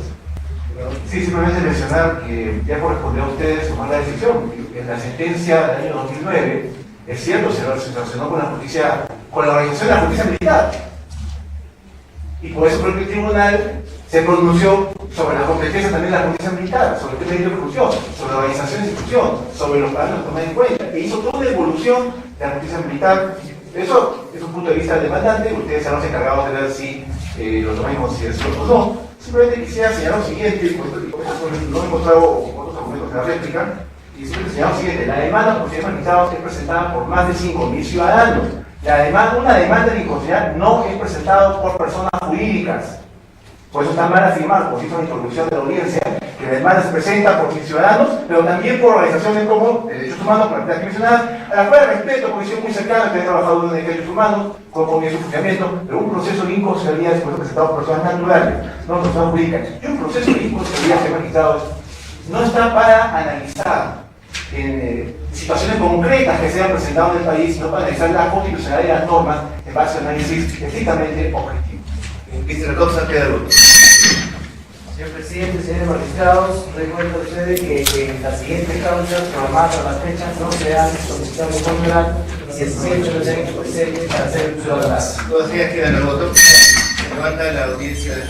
Sí, simplemente mencionar que ya correspondió a ustedes tomar la decisión. En la sentencia del año 2009, es cierto, se relacionó con la justicia, con la organización de la justicia militar. Y por eso creo que el tribunal se pronunció sobre la competencia también de la justicia militar, sobre el delito de función, sobre la organización de institución, sobre los parámetros a tomar en cuenta, e hizo toda una evolución de la justicia militar. Eso es un punto de vista del demandante, ustedes serán los encargados de ver si lo toman en consideración o no. Simplemente quisiera señalar lo siguiente, y por eso no he encontrado otros argumentos de la réplica, y simplemente señalar lo siguiente: la demanda por ser magistrados es presentada por más de 5.000 ciudadanos. Una demanda de inconstitucionalidad no es presentada por personas jurídicas. Por eso está mal afirmar, como hizo la introducción de la audiencia, que la demanda se presenta por ciudadanos, pero también por organizaciones como Derechos Humanos, por la entidad mencionada, a la cual respeto, porque soy muy cercano, que he trabajado en derechos humanos, con su funcionamiento, pero un proceso de inconstitucionalidad es presentado por personas naturales, no por personas jurídicas. Y un proceso de inconstitucionalidad de magistrados no está para analizar en situaciones concretas que se han presentado en el país, sino para analizar la constitucionalidad de las normas en base a un análisis estrictamente objetivo. Cristian Acosta, queda el voto. Señor presidente, señores magistrados, doy cuenta a ustedes que en las siguientes causas programadas a las fechas no se han solicitado informe oral y si es cierto no se han hecho presentes para hacer el uso de la Todas ellas quedan al voto. Se levanta la audiencia de